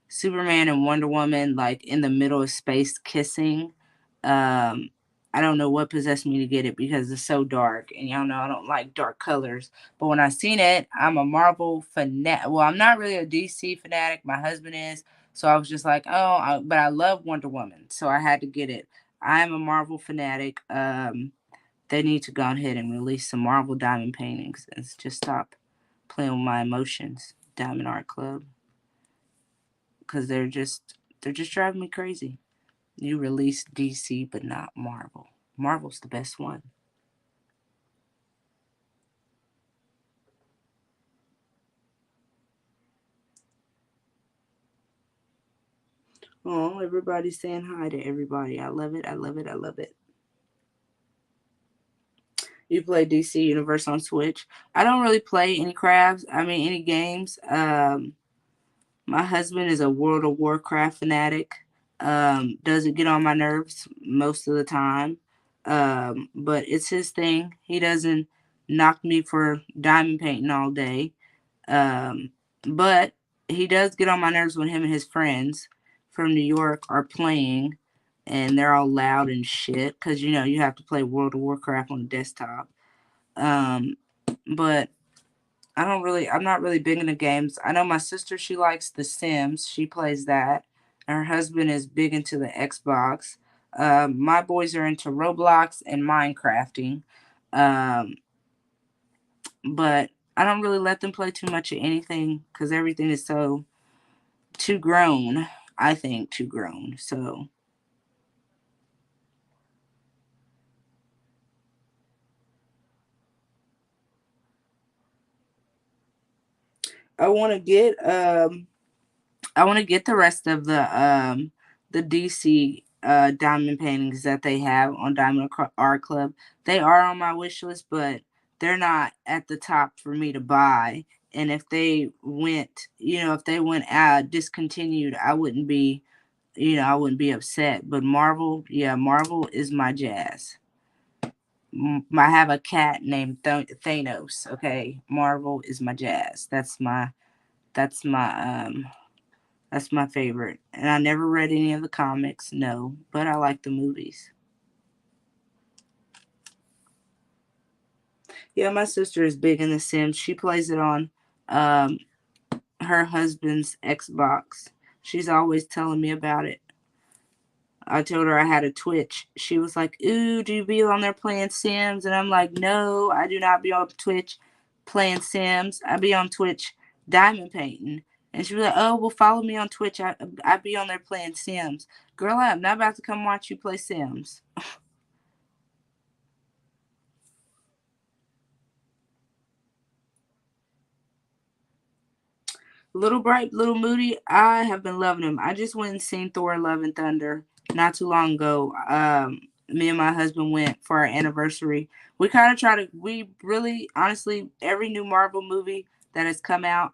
Superman and Wonder Woman like in the middle of space kissing. Um, I don't know what possessed me to get it because it's so dark, and y'all know I don't like dark colors. But when I seen it, I'm a Marvel fanatic. Well, I'm not really a DC fanatic. My husband is, so I was just like, but I love Wonder Woman, so I had to get it. I am a Marvel fanatic. They need to go ahead and release some Marvel diamond paintings and just stop playing with my emotions. Diamond Art Club, because they're just driving me crazy. You released DC but not Marvel. Marvel's the best one. Oh, everybody's saying hi to everybody. I love it. I love it. I love it. You play DC Universe on Switch. I don't really play any crafts. I mean, any games. My husband is a World of Warcraft fanatic. Does it get on my nerves most of the time? But it's his thing. He doesn't knock me for diamond painting all day. Um, but he does get on my nerves when him and his friends from New York are playing and they're all loud and shit because you have to play World of Warcraft on the desktop. Um, but I'm not really big into games. I know my sister, she likes The Sims. She plays that. And her husband is big into the Xbox. My boys are into Roblox and Minecrafting. Um, but I don't really let them play too much of anything because everything is so too grown. I think too grown. So I want to get the rest of the DC diamond paintings that they have on Diamond Art Club. They are on my wish list, but they're not at the top for me to buy. And if they went, if they went out discontinued, I wouldn't be upset. But Marvel, yeah, Marvel is my jazz. I have a cat named Thanos. Okay, Marvel is my jazz. That's my that's my favorite. And I never read any of the comics, no, but I like the movies. Yeah, my sister is big in The Sims. She plays it on um, her husband's Xbox. She's always telling me about it. I told her I had a Twitch. She was like, "Ooh, do you be on there playing Sims?" And I'm like, "No, I do not be on Twitch playing Sims. I be on Twitch diamond painting." And she was like, "Oh, well, follow me on Twitch. I be on there playing Sims." Girl, I'm not about to come watch you play Sims. Little Bright, Little Moody, I have been loving him. I just went and seen Thor Love and Thunder not too long ago. Me and my husband went for our anniversary. We kind of try to, we really, honestly, every new Marvel movie that has come out,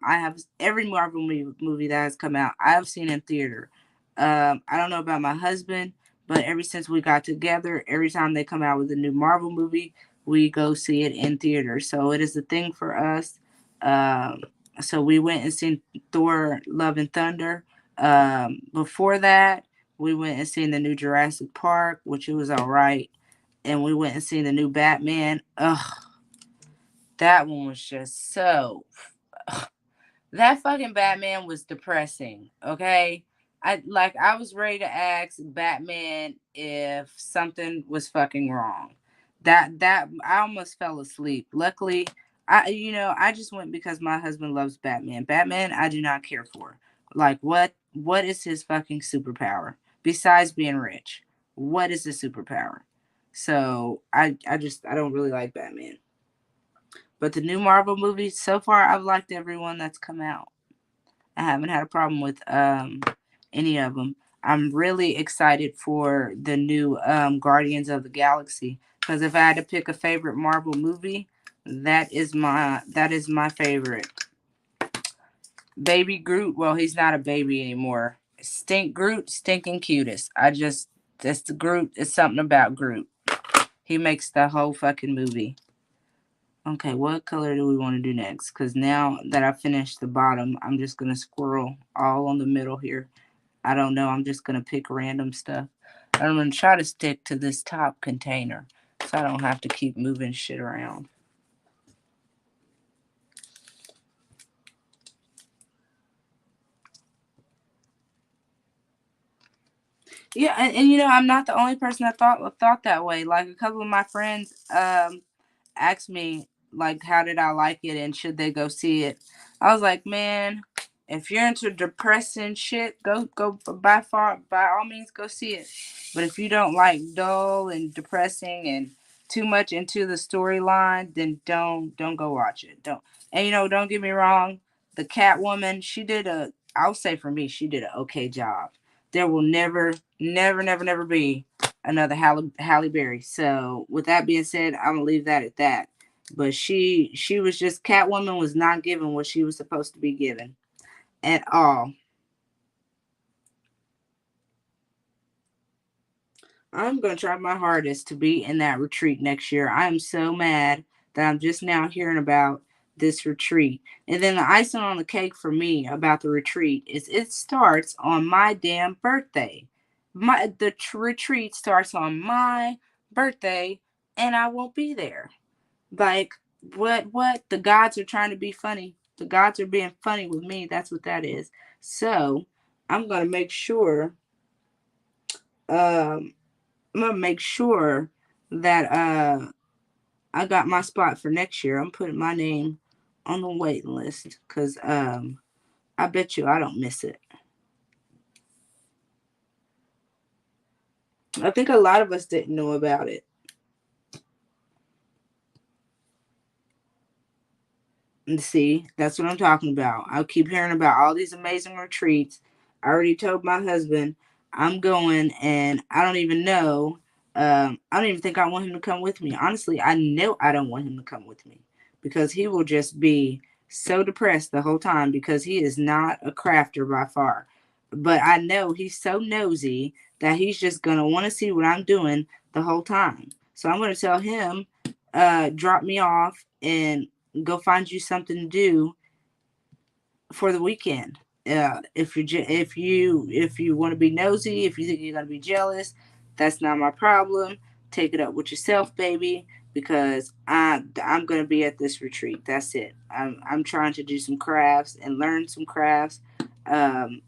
every Marvel movie that has come out, I have seen in theater. I don't know about my husband, but ever since we got together, every time they come out with a new Marvel movie, we go see it in theater. So it is a thing for us. So we went and seen Thor: Love and Thunder. Before that, we went and seen the new Jurassic Park, which it was all right, and we went and seen the new Batman. Ugh, that one was just so. Ugh, that fucking Batman was depressing. Okay, I was ready to ask Batman if something was fucking wrong. That I almost fell asleep. Luckily, I just went because my husband loves Batman. Batman, I do not care for. Like what is his fucking superpower besides being rich? What is his superpower? So I don't really like Batman. But the new Marvel movies so far, I've liked everyone that's come out. I haven't had a problem with any of them. I'm really excited for the new Guardians of the Galaxy because if I had to pick a favorite Marvel movie, that is my favorite. Baby Groot. Well, he's not a baby anymore. Stink Groot, stinking cutest. That's the Groot. It's something about Groot. He makes the whole fucking movie. Okay, what color do we want to do next? Because now that I finished the bottom, I'm just going to squirrel all on the middle here. I don't know. I'm just going to pick random stuff. I'm going to try to stick to this top container so I don't have to keep moving shit around. Yeah, and I'm not the only person that thought that way. Like a couple of my friends asked me like how did I like it and should they go see it. I was like, man, if you're into depressing shit, go by all means go see it. But if you don't like dull and depressing and too much into the storyline, then don't go watch it. Don't. And don't get me wrong, the Catwoman, I'll say for me, she did an okay job. There will never be another Halle Berry. So with that being said, I'm gonna leave that at that. But she was just Catwoman was not given what she was supposed to be given at all. I'm gonna try my hardest to be in that retreat next year. I am so mad that I'm just now hearing about this retreat. And then the icing on the cake for me about the retreat is it starts on my damn birthday. Retreat starts on my birthday and I won't be there. Like what the gods are trying to be funny. The gods are being funny with me. That's what that is. So I'm gonna make sure um I'm gonna make sure that I got my spot for next year. I'm putting my name on the waiting list because I bet you I don't miss it. I think a lot of us didn't know about it. And see, that's what I'm talking about. I keep hearing about all these amazing retreats. I already told my husband I'm going, and I don't even know. I don't even think I want him to come with me. Honestly, I know I don't want him to come with me because he will just be so depressed the whole time because he is not a crafter by far. But I know he's so nosy that he's just going to want to see what I'm doing the whole time. So I'm going to tell him, drop me off and go find you something to do for the weekend. If you want to be nosy, if you think you're gonna be jealous, that's not my problem. Take it up with yourself, baby, because I'm gonna be at this retreat. That's it. I'm trying to do some crafts and learn some crafts. Um,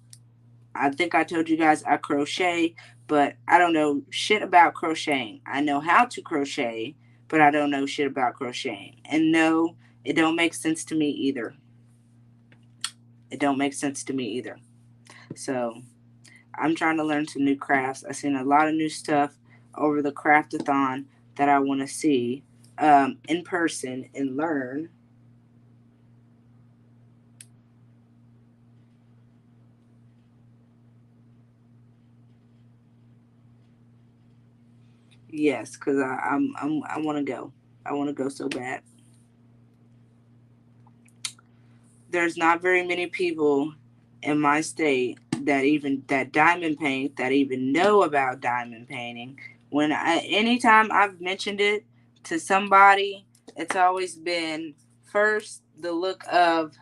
I think I told you guys I crochet, but I don't know shit about crocheting. I know how to crochet, but I don't know shit about crocheting. And no, it don't make sense to me either. It don't make sense to me either. So I'm trying to learn some new crafts. I've seen a lot of new stuff over the craftathon that I want to see in person and learn. Yes, because I want to go. I want to go so bad. There's not very many people in my state that diamond paint, that even know about diamond painting. Anytime I've mentioned it to somebody, it's always been first the look of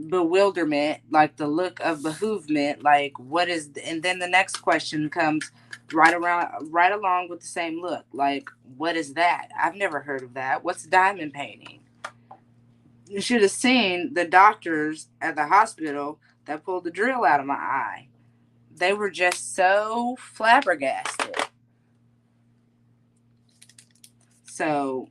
bewilderment, like the look of behoovement, like what is, and then the next question comes right along with the same look, like what is that? I've never heard of that. What's diamond painting? You should have seen the doctors at the hospital that pulled the drill out of my eye. They were just so flabbergasted. So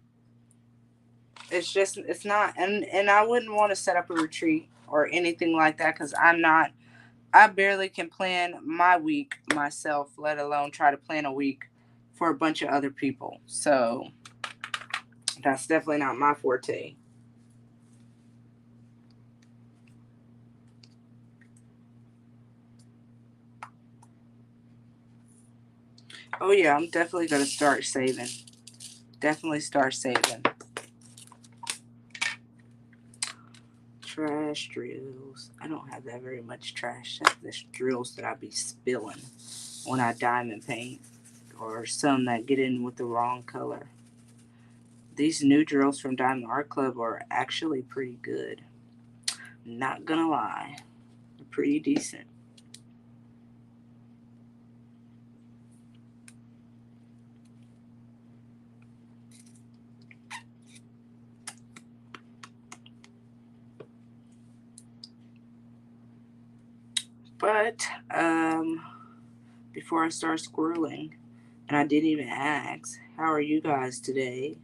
it's not, and I wouldn't want to set up a retreat or anything like that because I barely can plan my week myself, let alone try to plan a week for a bunch of other people. So that's definitely not my forte. Oh yeah, I'm definitely gonna start saving. Definitely start saving. Trash drills. I don't have that very much trash. That's the drills that I be spilling when I diamond paint, or some that get in with the wrong color. These new drills from Diamond Art Club are actually pretty good. Not gonna lie, they're pretty decent. But before I start squirreling, and I didn't even ask, how are you guys today?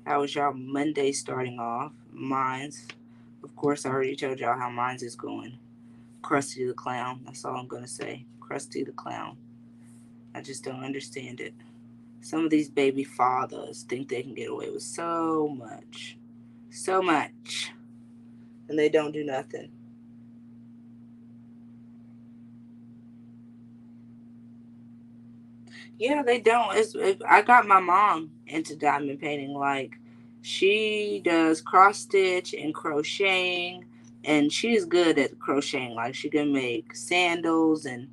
How was y'all Monday starting off? Mine's, of course, I already told y'all how mine's is going. Krusty the Clown. That's all I'm gonna say. Krusty the Clown. I just don't understand it. Some of these baby fathers think they can get away with so much. So much. And they don't do nothing. Yeah, they don't. I got my mom into diamond painting. Like, she does cross stitch and crocheting, and she's good at crocheting. Like, she can make sandals and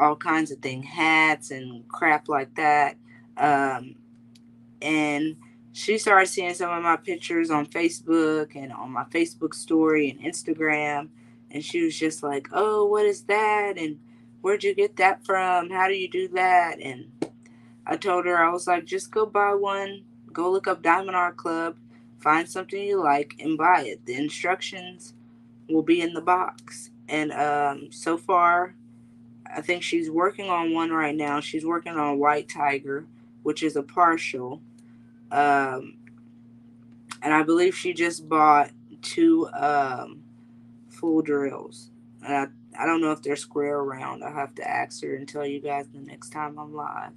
all kinds of things, hats and crap like that. Um, and she started seeing some of my pictures on Facebook and on my Facebook story and Instagram, and she was just like, "Oh, what is that? And where'd you get that from? How do you do that?" And I told her, I was like, just go buy one, go look up Diamond Art Club, find something you like, and buy it. The instructions will be in the box. And so far, I think she's working on one right now. She's working on White Tiger, which is a partial. Um, and I believe she just bought two full drills. And I don't know if they're square or round. I'll have to ask her and tell you guys the next time I'm live.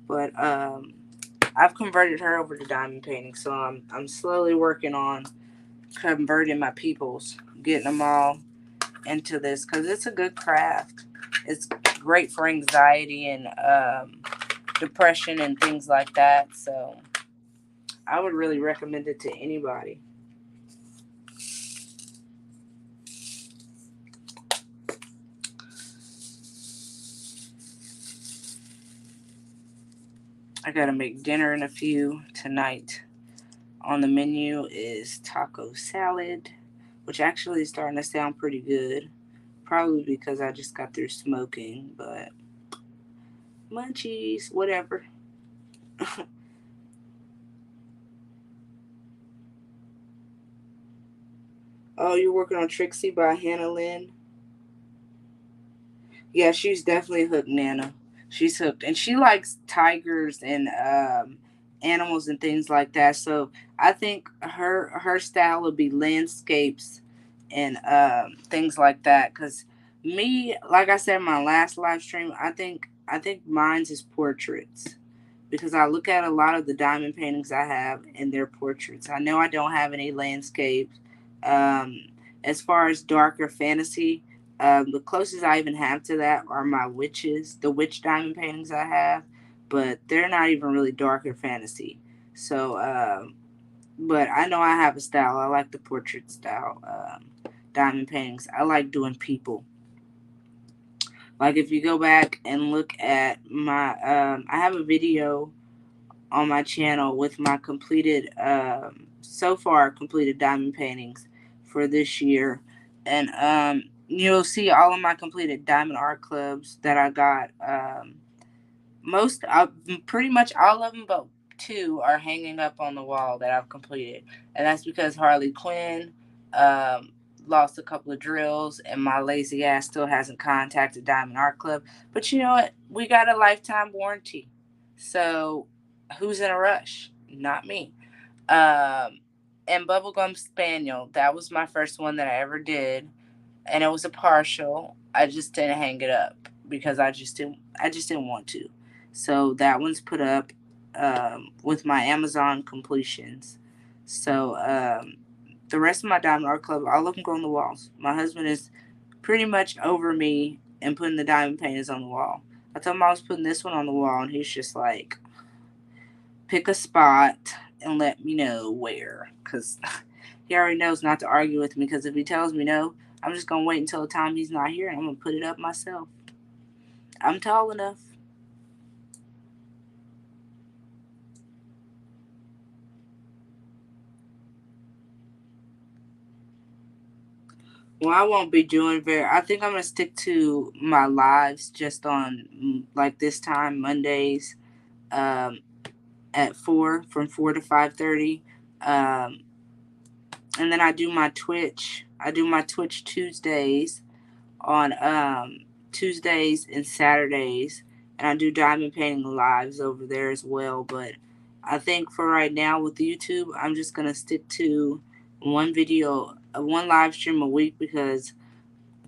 But I've converted her over to diamond painting, so I'm slowly working on converting my peoples, getting them all into this because it's a good craft. It's great for anxiety and depression and things like that. So I would really recommend it to anybody. I gotta make dinner in a few tonight. On the menu is taco salad, which actually is starting to sound pretty good. Probably because I just got through smoking, but munchies, whatever. Oh, you're working on Trixie by Hannah Lynn? Yeah, she's definitely hooked, Nana. She's hooked, and she likes tigers and animals and things like that. So I think her style would be landscapes and things like that. Cause me, like I said in my last live stream, I think mine's is portraits because I look at a lot of the diamond paintings I have and they're portraits. I know I don't have any landscapes. Um, as far as darker fantasy, the closest I even have to that are my witches, the witch diamond paintings I have, but they're not even really darker fantasy. So, but I know I have a style. I like the portrait style diamond paintings. I like doing people. Like if you go back and look at my, I have a video on my channel with my completed, so far completed diamond paintings for this year, and you'll see all of my completed diamond art clubs that I got. Most, pretty much all of them, but two are hanging up on the wall that I've completed, and that's because Harley Quinn um, lost a couple of drills, and my lazy ass still hasn't contacted Diamond Art Club. But you know what? We got a lifetime warranty, so who's in a rush? Not me. Um, and Bubblegum Spaniel, that was my first one that I ever did, and it was a partial. I just didn't hang it up because I just didn't want to. So that one's put up with my Amazon completions. So the rest of my Diamond Art Club, all of them go on the walls. My husband is pretty much over me and putting the diamond paintings on the wall. I told him I was putting this one on the wall, and he's just like, pick a spot and let me know where. Because he already knows not to argue with me. Because if he tells me no, I'm just going to wait until the time he's not here and I'm going to put it up myself. I'm tall enough. Well, I won't be doing very. I think I'm gonna stick to my lives just on like this time Mondays, um, at 4 from 4 to 5:30, um, and then I do my Twitch. I do my Twitch Tuesdays on Tuesdays and Saturdays, and I do diamond painting lives over there as well. But I think for right now with YouTube, I'm just gonna stick to one video, one live stream a week because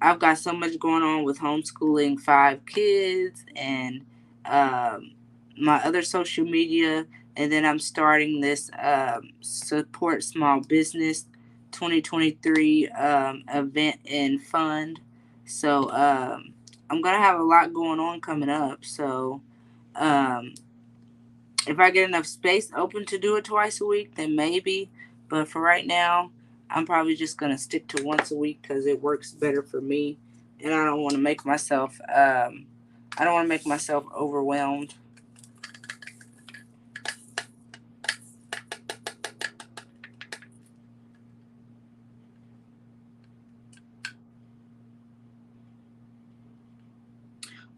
I've got so much going on with homeschooling 5 kids and um, my other social media. And then I'm starting this support small business 2023 event and fund. So I'm going to have a lot going on coming up. So um, if I get enough space open to do it twice a week, then maybe. But for right now, I'm probably just gonna stick to once a week because it works better for me, and I don't want to make myself. I don't want to make myself overwhelmed.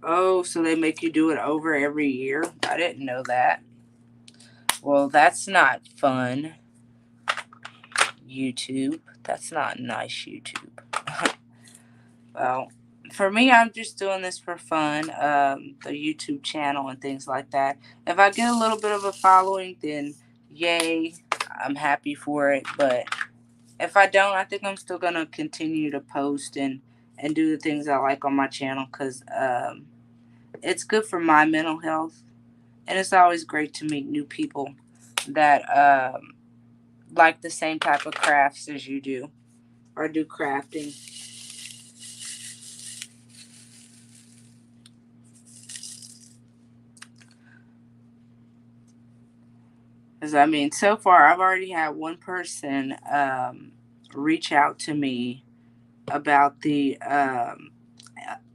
Oh, so they make you do it over every year? I didn't know that. Well, that's not fun, YouTube. That's not nice, YouTube. Well, for me, I'm just doing this for fun, the YouTube channel and things like that. If I get a little bit of a following, then yay, I'm happy for it. But if I don't, I think I'm still gonna continue to post and do the things I like on my channel because it's good for my mental health And it's always great to meet new people that like the same type of crafts as you do or do crafting. Because I mean, so far I've already had one person reach out to me about the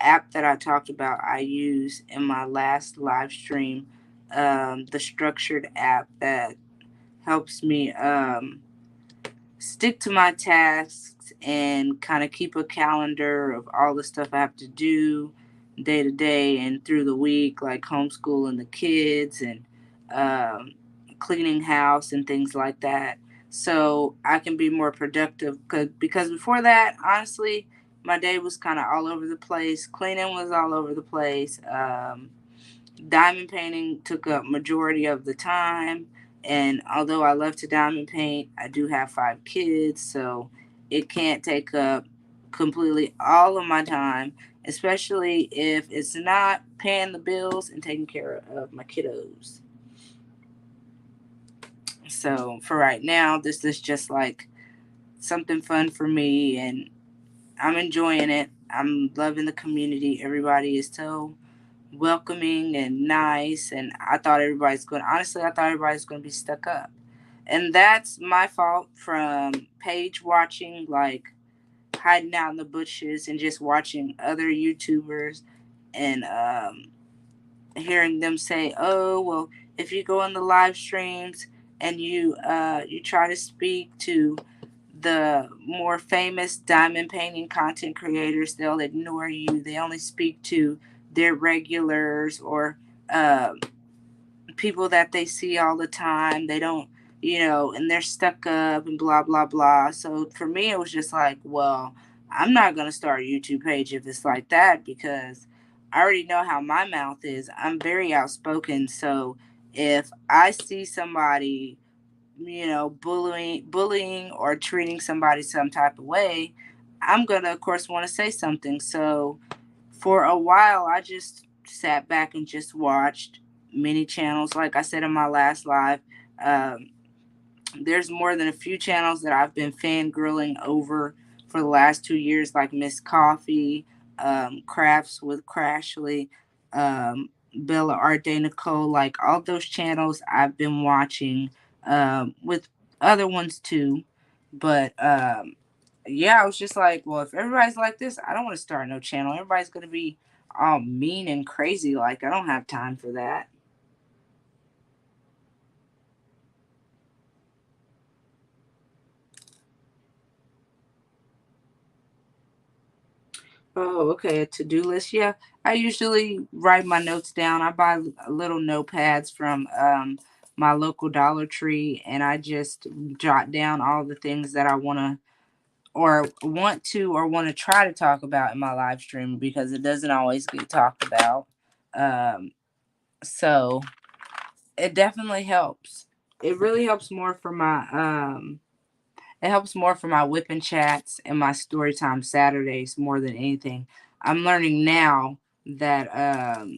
app that I talked about I use in my last live stream, the structured app that helps me stick to my tasks and kind of keep a calendar of all the stuff I have to do day to day and through the week, like homeschooling the kids and um, cleaning house and things like that. So I can be more productive because before that, honestly, my day was kind of all over the place. Cleaning was all over the place. Diamond painting took up majority of the time, and although I love to diamond paint, I do have 5 kids, so it can't take up completely all of my time, especially if it's not paying the bills and taking care of my kiddos. So for right now, this is just like something fun for me, and I'm enjoying it. I'm loving the community. Everybody is so welcoming and nice, and I thought everybody's going to be stuck up, and that's my fault from page watching, like hiding out in the bushes and just watching other YouTubers and hearing them say, oh well, if you go in the live streams and you try to speak to the more famous diamond painting content creators, they'll ignore you. They only speak to their regulars or uh, people that they see all the time. They don't, and they're stuck up and blah, blah, blah. So for me, it was just like, well, I'm not going to start a YouTube page if it's like that because I already know how my mouth is. I'm very outspoken. So if I see somebody bullying or treating somebody some type of way, I'm gonna, of course, want to say something. So for a while, I just sat back and just watched many channels. Like I said in my last live, um, there's more than a few channels that I've been fangirling over for the last 2 years, like Miss Coffee, Crafts with Crashly, Bella Arte Nicole, like all those channels I've been watching, with other ones too. But yeah, I was just like, well, if everybody's like this, I don't want to start no channel. Everybody's gonna be all mean and crazy. Like I don't have time for that. Oh, okay. A to-do list. Yeah, I usually write my notes down. I buy little notepads from my local Dollar Tree, and I just jot down all the things that I want to try to talk about in my live stream because it doesn't always get talked about. Um, so it definitely helps. It really helps more for my it helps more for my whipping chats and my story time Saturdays more than anything. I'm learning now that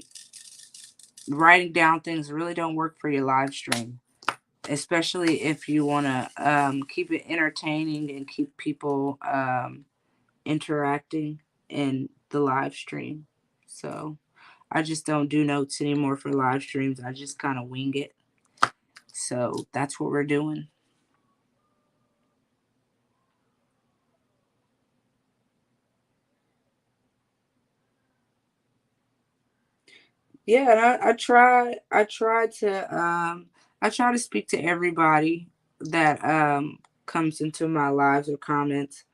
writing down things really don't work for your live stream, especially if you want to keep it entertaining and keep people interacting in the live stream. So I just don't do notes anymore for live streams. I just kind of wing it. So that's what we're doing. Yeah, and I try to speak to everybody that comes into my lives or comments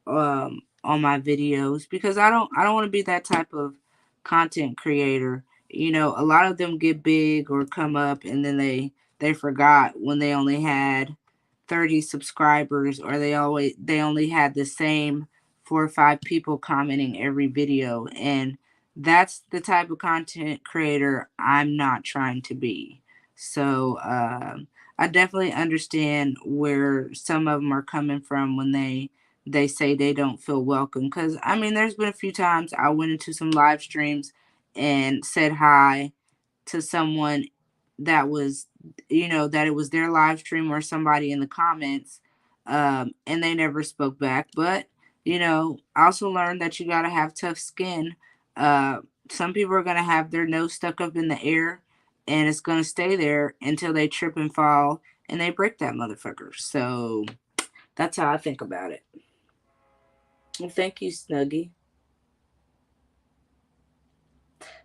on my videos because I don't want to be that type of content creator. A lot of them get big or come up and then they forgot when they only had 30 subscribers, or they only had the same 4 or 5 people commenting every video, and that's the type of content creator I'm not trying to be. So I definitely understand where some of them are coming from when they say they don't feel welcome. Because, I mean, there's been a few times I went into some live streams and said hi to someone that was, that it was their live stream or somebody in the comments, and they never spoke back. But, I also learned that you got to have tough skin. Some people are going to have their nose stuck up in the air, and it's going to stay there until they trip and fall and they break that motherfucker. So that's how I think about it. Well, thank you, Snuggie.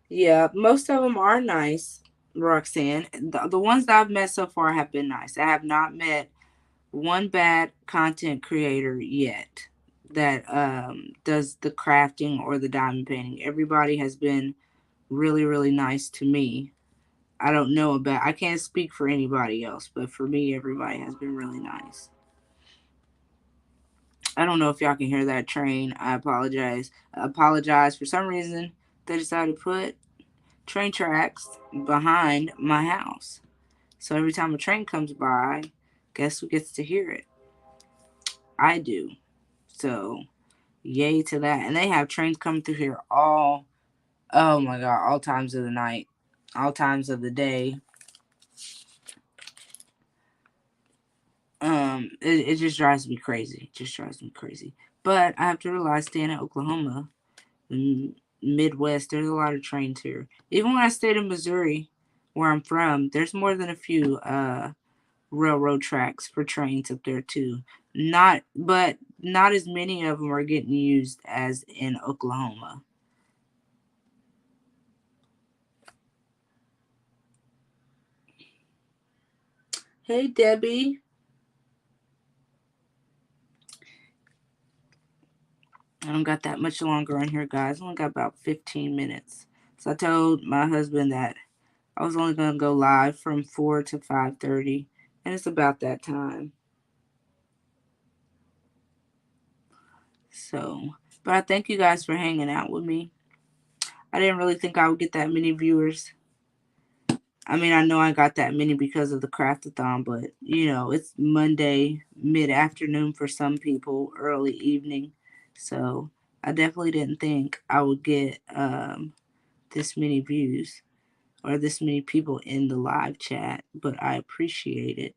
Yeah, most of them are nice, Roxanne. The ones that I've met so far have been nice. I have not met one bad content creator yet that does the crafting or the diamond painting. Everybody has been really, really nice to me. I don't know about, I can't speak for anybody else, but for me, everybody has been really nice. I don't know if y'all can hear that train. I apologize. I apologize. For some reason, they decided to put train tracks behind my house. So every time a train comes by, guess who gets to hear it? I do. So yay to that. And they have trains coming through here oh my God, all times of the night, all times of the day. It just drives me crazy. It just drives me crazy. But I have to realize, staying in Oklahoma, Midwest, there's a lot of trains here. Even when I stayed in Missouri, where I'm from, there's more than a few railroad tracks for trains up there too. But not as many of them are getting used as in Oklahoma. Hey, Debbie. I don't got that much longer on here, guys. I only got about 15 minutes. So I told my husband that I was only gonna go live from 4 to 5:30, and it's about that time. So, but I thank you guys for hanging out with me. I didn't really think I would get that many viewers. I mean, I know I got that many because of the craftathon, but it's Monday mid afternoon for some people, early evening. So I definitely didn't think I would get this many views or this many people in the live chat, but I appreciate it.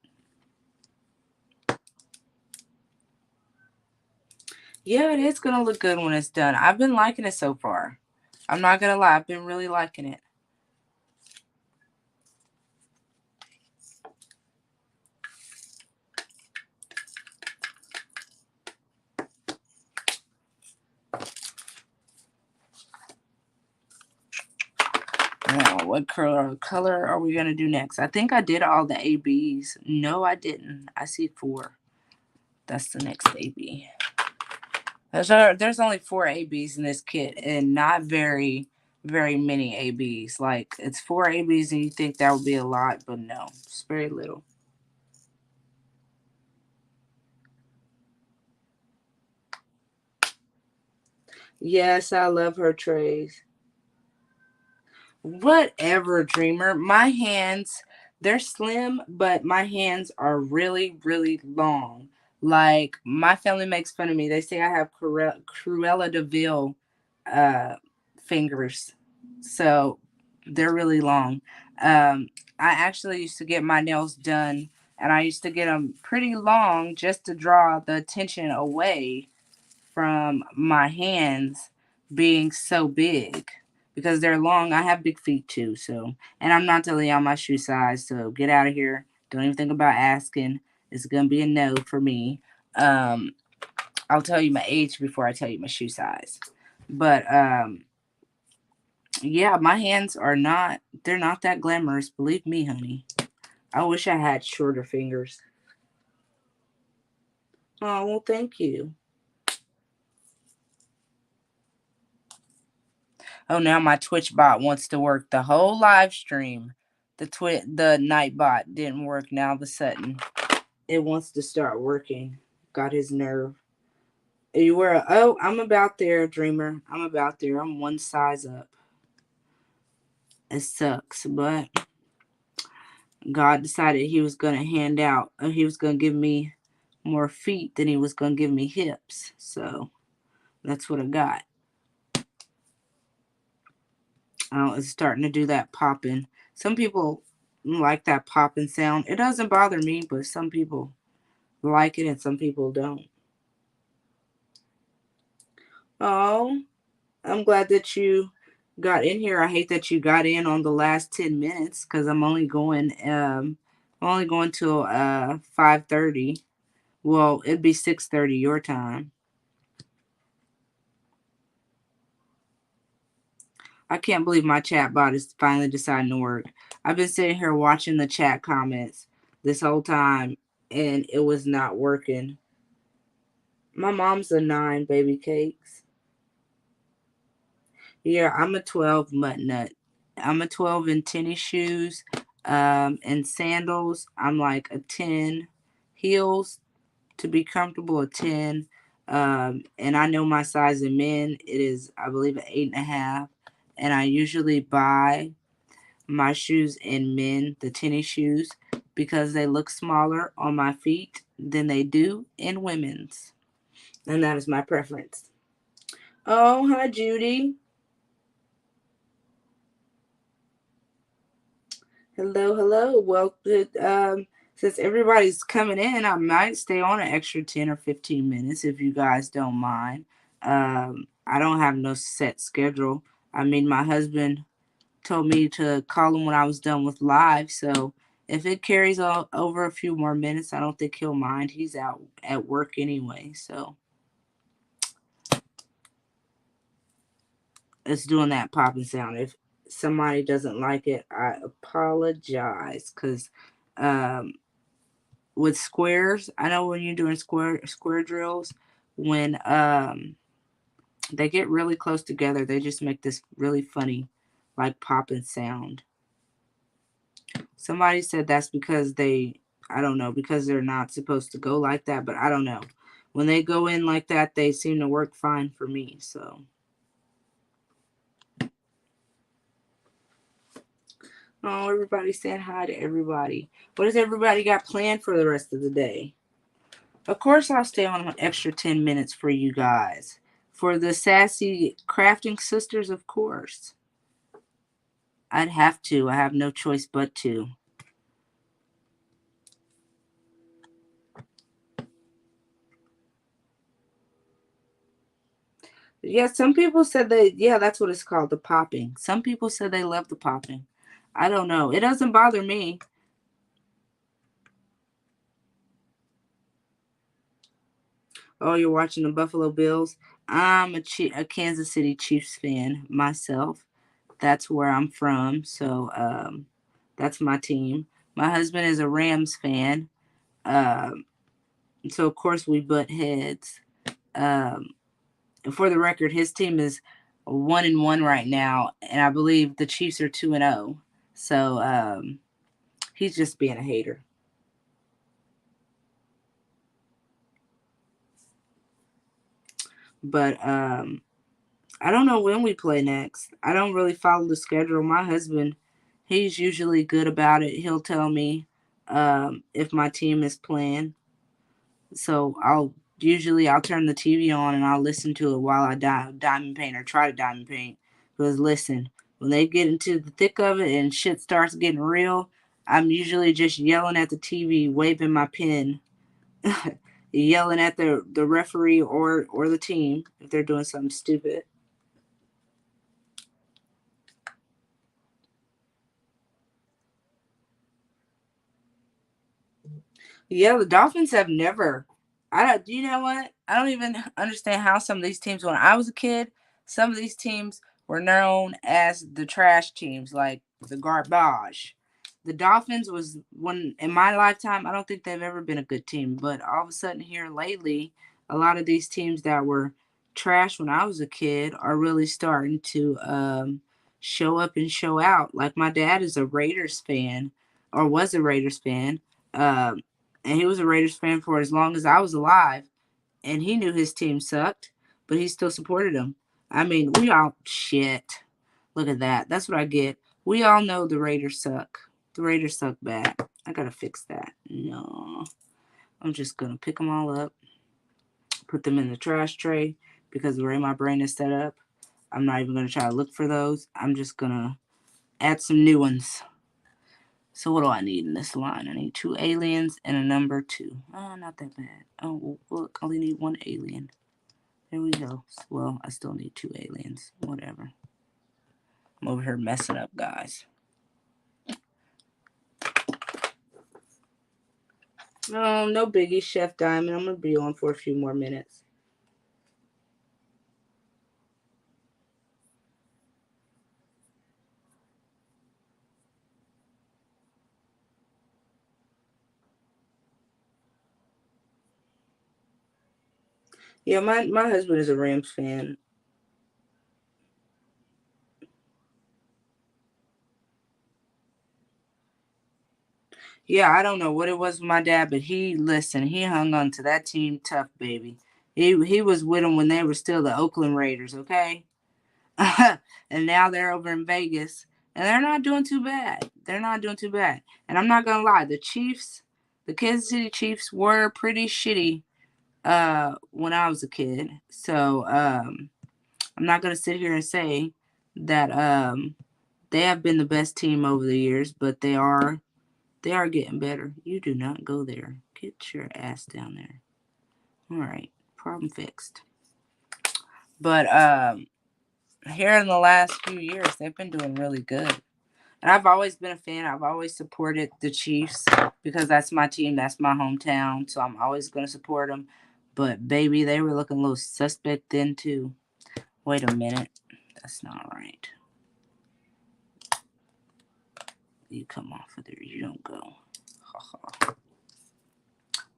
Yeah, it is gonna look good when it's done. I've been liking it so far. I'm not gonna lie, I've been really liking it. Now, what color are we gonna do next? I think I did all the ABs. No, I didn't. I see 4. That's the next AB. There's only 4 ABs in this kit, and not very, very many ABs. Like, it's 4 ABs, and you think that would be a lot, but no, it's very little. Yes, I love her trays. Whatever, dreamer. My hands, they're slim, but my hands are really, really long. Like, my family makes fun of me. They say I have Cruella de Vil uh, fingers. So they're really long. I actually used to get my nails done, and I used to get them pretty long just to draw the attention away from my hands being so big because they're long. I have big feet too, so, and I'm not telling y'all my shoe size, so get out of here. Don't even think about asking. It's gonna be a no for me. Um, I'll tell you my age before I tell you my shoe size. But yeah, my hands are not. They're not that glamorous. Believe me, honey. I wish I had shorter fingers. Oh well, thank you. Oh, now my Twitch bot wants to work the whole live stream. The night bot didn't work. Now all of a sudden, it wants to start working. Got his nerve. You were I'm about there, dreamer. I'm about there. I'm one size up. It sucks, but God decided He was gonna hand out. He was gonna give me more feet than He was gonna give me hips. So that's what I got. It's starting to do that popping. Some people like that popping sound. It doesn't bother me, but some people like it and some people don't. Oh, I'm glad that you got in here. I hate that you got in on the last 10 minutes because I'm only going till 5:30. Well, it'd be 6:30 your time. I can't believe my chat bot is finally deciding to work. I've been sitting here watching the chat comments this whole time and it was not working. My mom's a 9, baby cakes. Yeah, I'm a 12 mutt nut. I'm a 12 in tennis shoes, and sandals. I'm like a 10. Heels to be comfortable, a 10. And I know my size in men. It is, I believe, an 8.5. And I usually buy my shoes in men, the tennis shoes, because they look smaller on my feet than they do in women's. And that is my preference. Oh, hi, Judy. Hello, hello. Well, since everybody's coming in, I might stay on an extra 10 or 15 minutes if you guys don't mind. I don't have no set schedule. I mean, my husband told me to call him when I was done with live, so if it carries over a few more minutes, I don't think he'll mind. He's out at work anyway, so it's doing that popping sound. If somebody doesn't like it, I apologize because um, with squares. I know when you're doing square drills, when they get really close together, they just make this really funny, like popping sound. Somebody said that's because I don't know, because they're not supposed to go like that, but I don't know. When they go in like that, they seem to work fine for me. So, oh, everybody saying hi to everybody. What does everybody got planned for the rest of the day? Of course, I'll stay on an extra 10 minutes for you guys. For the sassy crafting sisters, of course. I'd have to. I have no choice but to. Yeah, some people said yeah, that's what it's called, the popping. Some people said they love the popping. I don't know. It doesn't bother me. Oh, you're watching the Buffalo Bills? I'm a Kansas City Chiefs fan myself. That's where I'm from. So, that's my team. My husband is a Rams fan. Um, so of course we butt heads. Um, for the record, his team is 1-1 right now, and I believe the Chiefs are 2-0. So he's just being a hater. But I don't know when we play next. I don't really follow the schedule. My husband, he's usually good about it. He'll tell me if my team is playing. So I'll turn the TV on and I'll listen to it while I diamond paint or try to diamond paint. Because listen, when they get into the thick of it and shit starts getting real, I'm usually just yelling at the TV, waving my pen, yelling at the referee or the team if they're doing something stupid. Yeah, the Dolphins have never. I don't. You know what? I don't even understand how some of these teams. When I was a kid, some of these teams were known as the trash teams, like the garbage. The Dolphins was one in my lifetime. I don't think they've ever been a good team, but all of a sudden here lately, a lot of these teams that were trash when I was a kid are really starting to show up and show out. Like my dad is a Raiders fan, or was a Raiders fan. Um, and he was a Raiders fan for as long as I was alive, and he knew his team sucked, but he still supported them. I mean, we all shit. Look at that. That's what I get. We all know the Raiders suck. The Raiders suck bad. I gotta fix that. No, I'm just gonna pick them all up, put them in the trash tray because the way my brain is set up, I'm not even gonna try to look for those. I'm just gonna add some new ones. So what do I need in this line? I need 2 aliens and a number 2. Oh, not that bad. Oh, well, look, I only need 1 alien. There we go. Well, I still need 2 aliens. Whatever. I'm over here messing up, guys. Oh, no biggie, Chef Diamond. I'm going to be on for a few more minutes. Yeah, my husband is a Rams fan. Yeah, I don't know what it was with my dad, but he hung on to that team tough, baby. He was with them when they were still the Oakland Raiders, okay? And now they're over in Vegas, and they're not doing too bad. They're not doing too bad. And I'm not gonna lie, the Kansas City Chiefs were pretty shitty when I was a kid. So I'm not gonna sit here and say that they have been the best team over the years, but they are getting better. You do not go there. Get your ass down there. All right, problem fixed. But here in the last few years, they've been doing really good. And I've always been a fan. I've always supported the Chiefs because that's my team. That's my hometown. So I'm always going to support them. But, baby, they were looking a little suspect then, too. Wait a minute. That's not right. You come off of there. You don't go.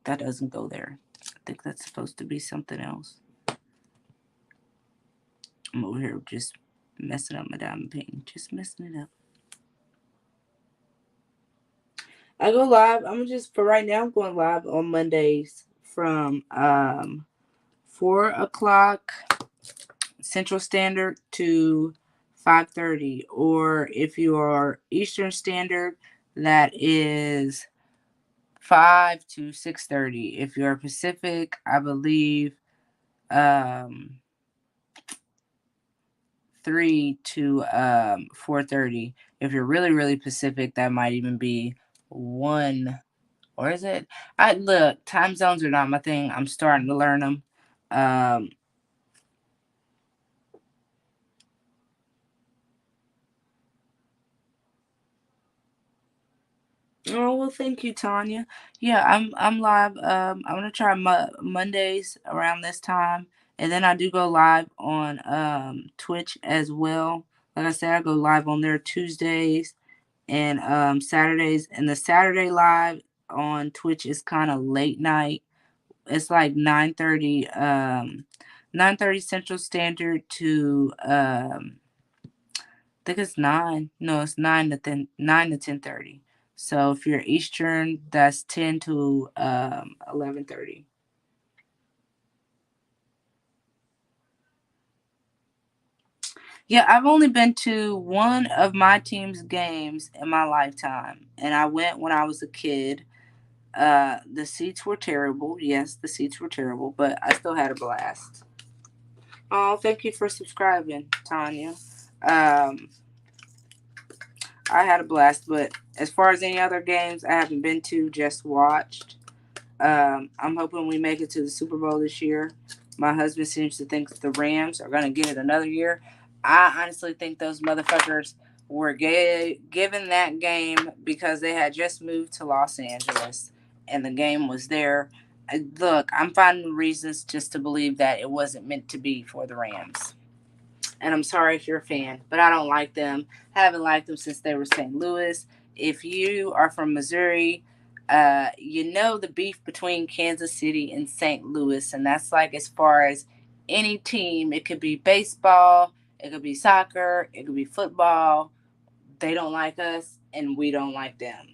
That doesn't go there. I think that's supposed to be something else. I'm over here just messing up my diamond painting. Just messing it up. I go live. For right now, I'm going live on Mondays from 4 o'clock Central Standard to 5:30, or if you are Eastern Standard, that is 5 to 6:30. If you are Pacific, I believe 3 to 4:30. If you're really really Pacific, that might even be 1. Or is it? I look, time zones are not my thing. I'm starting to learn them. Um, oh well, thank you, Tanya. Yeah, I'm live. I'm gonna try Mondays around this time, and then I do go live on Twitch as well. Like I said, I go live on there Tuesdays and Saturdays, and the Saturday live on Twitch is kind of late night. It's like 9:30 Central Standard to I think it's 9. No, it's 9 to 10:30. So if you're Eastern, that's 10 to 11:30. Yeah, I've only been to one of my team's games in my lifetime, and I went when I was a kid. The seats were terrible. Yes, the seats were terrible, but I still had a blast. Oh, thank you for subscribing, Tanya. Um, I had a blast, but as far as any other games, I haven't been to, just watched. I'm hoping we make it to the Super Bowl this year. My husband seems to think the Rams are going to get it another year. I honestly think those motherfuckers were given that game because they had just moved to Los Angeles and the game was there. Look, I'm finding reasons just to believe that it wasn't meant to be for the Rams. And I'm sorry if you're a fan, but I don't like them. I haven't liked them since they were St. Louis. If you are from Missouri, you know the beef between Kansas City and St. Louis, and that's like as far as any team. It could be baseball, it could be soccer, it could be football. They don't like us, and we don't like them.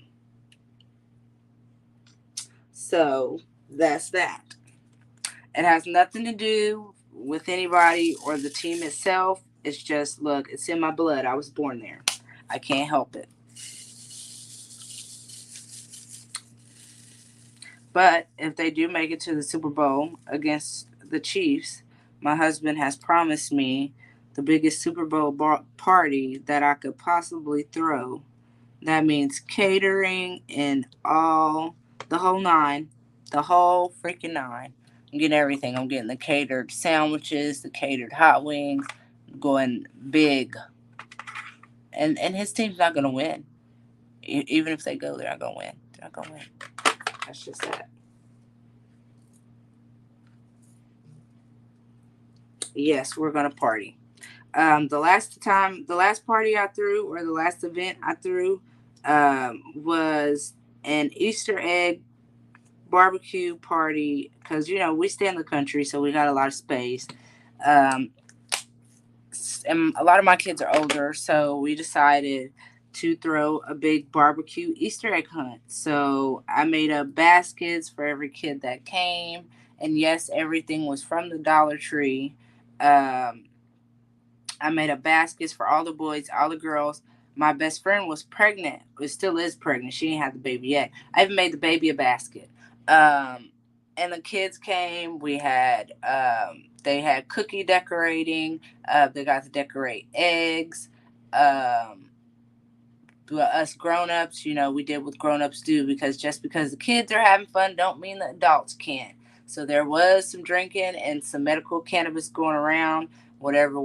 So that's that. It has nothing to do with anybody or the team itself. It's just, look, it's in my blood. I was born there. I can't help it. But if they do make it to the Super Bowl against the Chiefs, my husband has promised me the biggest Super Bowl party that I could possibly throw That means catering and all, the whole nine, the whole freaking nine. I'm getting everything. I'm getting the catered sandwiches, the catered hot wings, going big. And his team's not gonna win. Even if they go, they're not gonna win. They're not gonna win. That's just that. Yes, we're gonna party. The last party I threw, or the last event I threw, was an Easter egg barbecue party, because we stay in the country, so we got a lot of space. Um, and a lot of my kids are older, so we decided to throw a big barbecue Easter egg hunt. So I made up baskets for every kid that came, and yes, everything was from the Dollar Tree. Um, I made up baskets for all the boys, all the girls. My best friend was pregnant. It still is pregnant. She ain't had the baby yet. I even made the baby a basket. And the kids came. They had cookie decorating. They got to decorate eggs. Um, us grown-ups, we did what grown-ups do, because just because the kids are having fun don't mean the adults can't. So there was some drinking and some medical cannabis going around, whatever.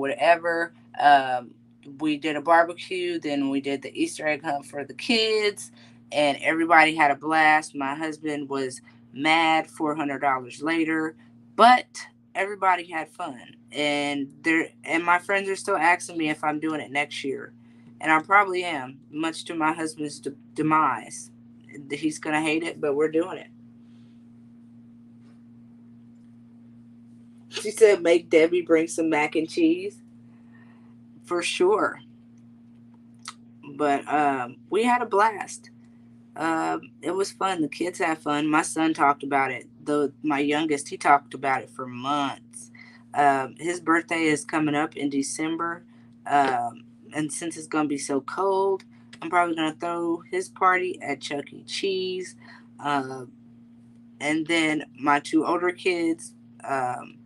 We did a barbecue, then we did the Easter egg hunt for the kids, and everybody had a blast. My husband was mad $400 later, but everybody had fun. And my friends are still asking me if I'm doing it next year, and I probably am, much to my husband's demise. He's gonna hate it, but we're doing it. She said, "Make Debbie bring some mac and cheese for sure." But we had a blast. It was fun. The kids had fun. My son talked about it. My youngest, he talked about it for months. His birthday is coming up in December, and since it's gonna be so cold, I'm probably gonna throw his party at Chuck E. Cheese. Uh, and then my two older kids, um,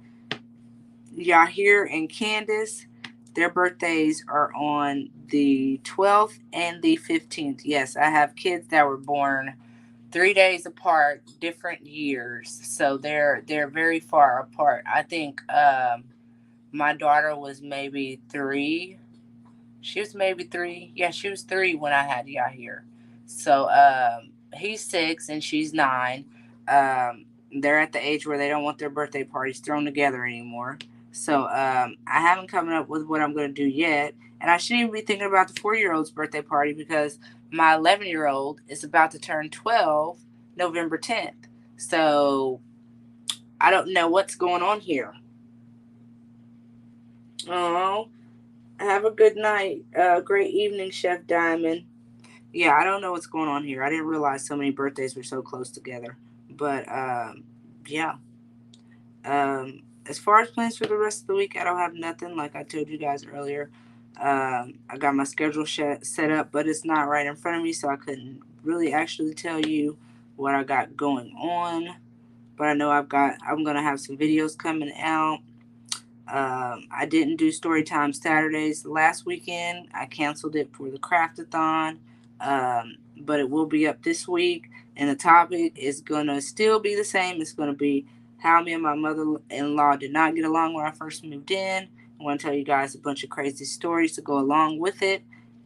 Yahir and Candace, their birthdays are on the 12th and the 15th. Yes, I have kids that were born 3 days apart, different years, so they're very far apart. I think my daughter was maybe 3. She was maybe 3. Yeah, she was 3 when I had Yahir. So he's 6 and she's 9. They're at the age where they don't want their birthday parties thrown together anymore. So I haven't come up with what I'm going to do yet. And I shouldn't even be thinking about the 4-year-old's birthday party, because my 11-year-old is about to turn 12 November 10th. So I don't know what's going on here. Oh, have a good night. Great evening, Chef Diamond. Yeah, I don't know what's going on here. I didn't realize so many birthdays were so close together. But yeah. As far as plans for the rest of the week, I don't have nothing. Like I told you guys earlier, I got my schedule set up, but it's not right in front of me, so I couldn't really actually tell you what I got going on. But I know I'm gonna have some videos coming out. I didn't do story time Saturdays last weekend. I canceled it for the craftathon, but it will be up this week. And the topic is gonna still be the same. It's gonna be how me and my mother-in-law did not get along when I first moved in. I want to tell you guys a bunch of crazy stories to go along with it.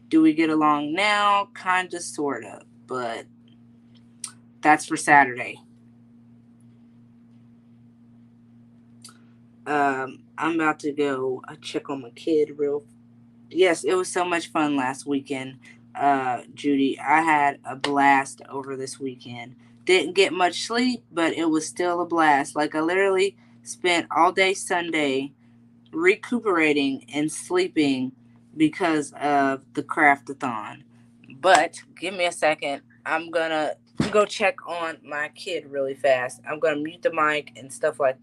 Do we get along now? Kinda, sorta, but that's for Saturday. I'm about to go check on my kid real. Yes, it was so much fun last weekend, Judy. I had a blast over this weekend. Didn't get much sleep, but it was still a blast. Like, I literally spent all day Sunday recuperating and sleeping because of the craftathon. But give me a second. I'm gonna go check on my kid really fast. I'm gonna mute the mic and stuff like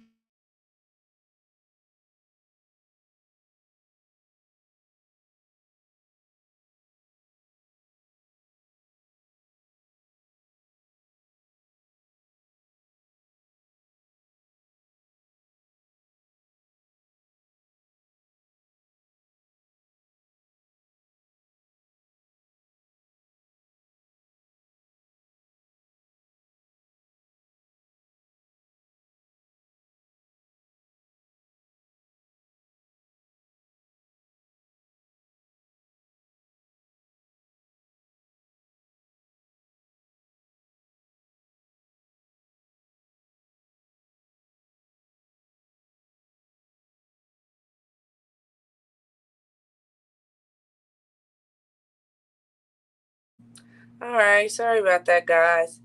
Alright, sorry about that, guys.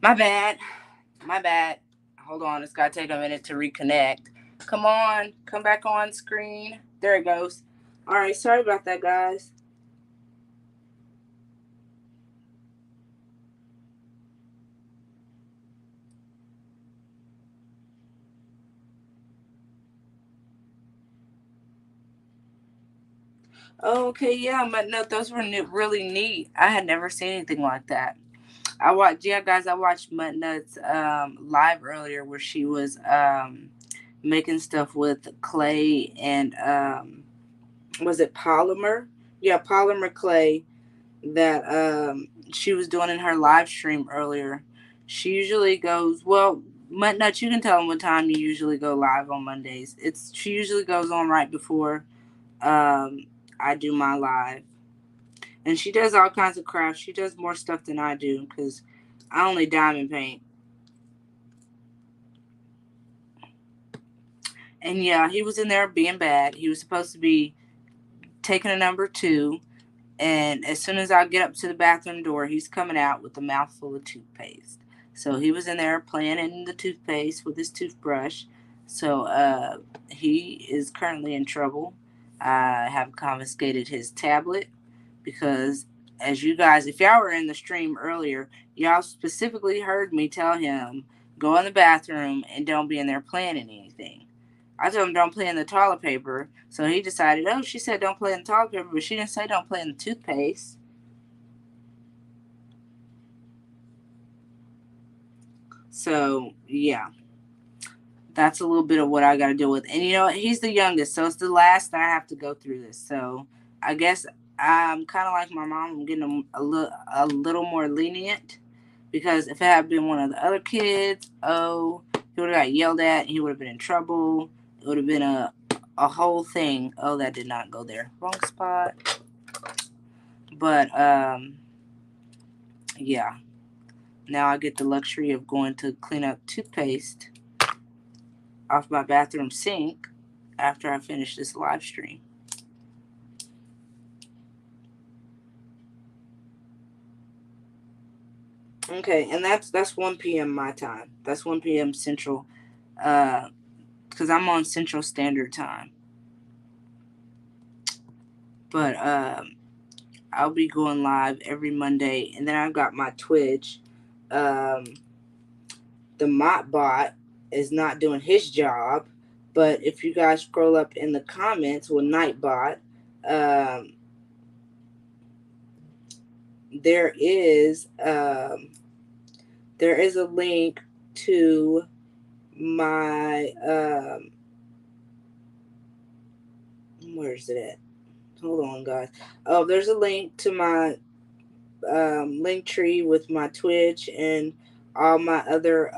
My bad. My bad. Hold on, it's gotta take a minute to reconnect. Come on, come back on screen. There it goes. Alright, sorry about that, guys. Oh, okay, yeah, but no, those were really neat. I had never seen anything like that. I watched, yeah, guys, I watched Nut's live earlier where she was making stuff with clay and was it polymer? Yeah, polymer clay that she was doing in her live stream earlier. She usually goes, well, Nut, you can tell them what time you usually go live on Mondays. She usually goes on right before I do my live. And she does all kinds of crafts. She does more stuff than I do because I only diamond paint. And yeah, he was in there being bad. He was supposed to be taking a number two. And as soon as I get up to the bathroom door, he's coming out with a mouthful of toothpaste. So he was in there playing in the toothpaste with his toothbrush. So he is currently in trouble. I have confiscated his tablet because, as you guys, if y'all were in the stream earlier, y'all specifically heard me tell him go in the bathroom and don't be in there playing in anything. I told him don't play in the toilet paper, so he decided, oh, she said don't play in the toilet paper, but she didn't say don't play in the toothpaste. So yeah, that's a little bit of what I got to deal with. And you know, he's the youngest, so it's the last that I have to go through this. So I guess I'm kind of like my mom. I'm getting a little more lenient because if it had been one of the other kids, oh, he would have got yelled at. He would have been in trouble. It would have been a whole thing. Oh, that did not go there. Wrong spot. But yeah. Now I get the luxury of going to clean up toothpaste off my bathroom sink after I finish this live stream. Okay, and that's 1 p.m. my time. That's 1 p.m. Central, because I'm on Central Standard Time. But I'll be going live every Monday, and then I've got my Twitch. Um, the Mott bot is not doing his job, but if you guys scroll up in the comments with Nightbot, um, there is a link to my where's it at? Hold on, guys. Oh, there's a link to my link tree with my Twitch and all my other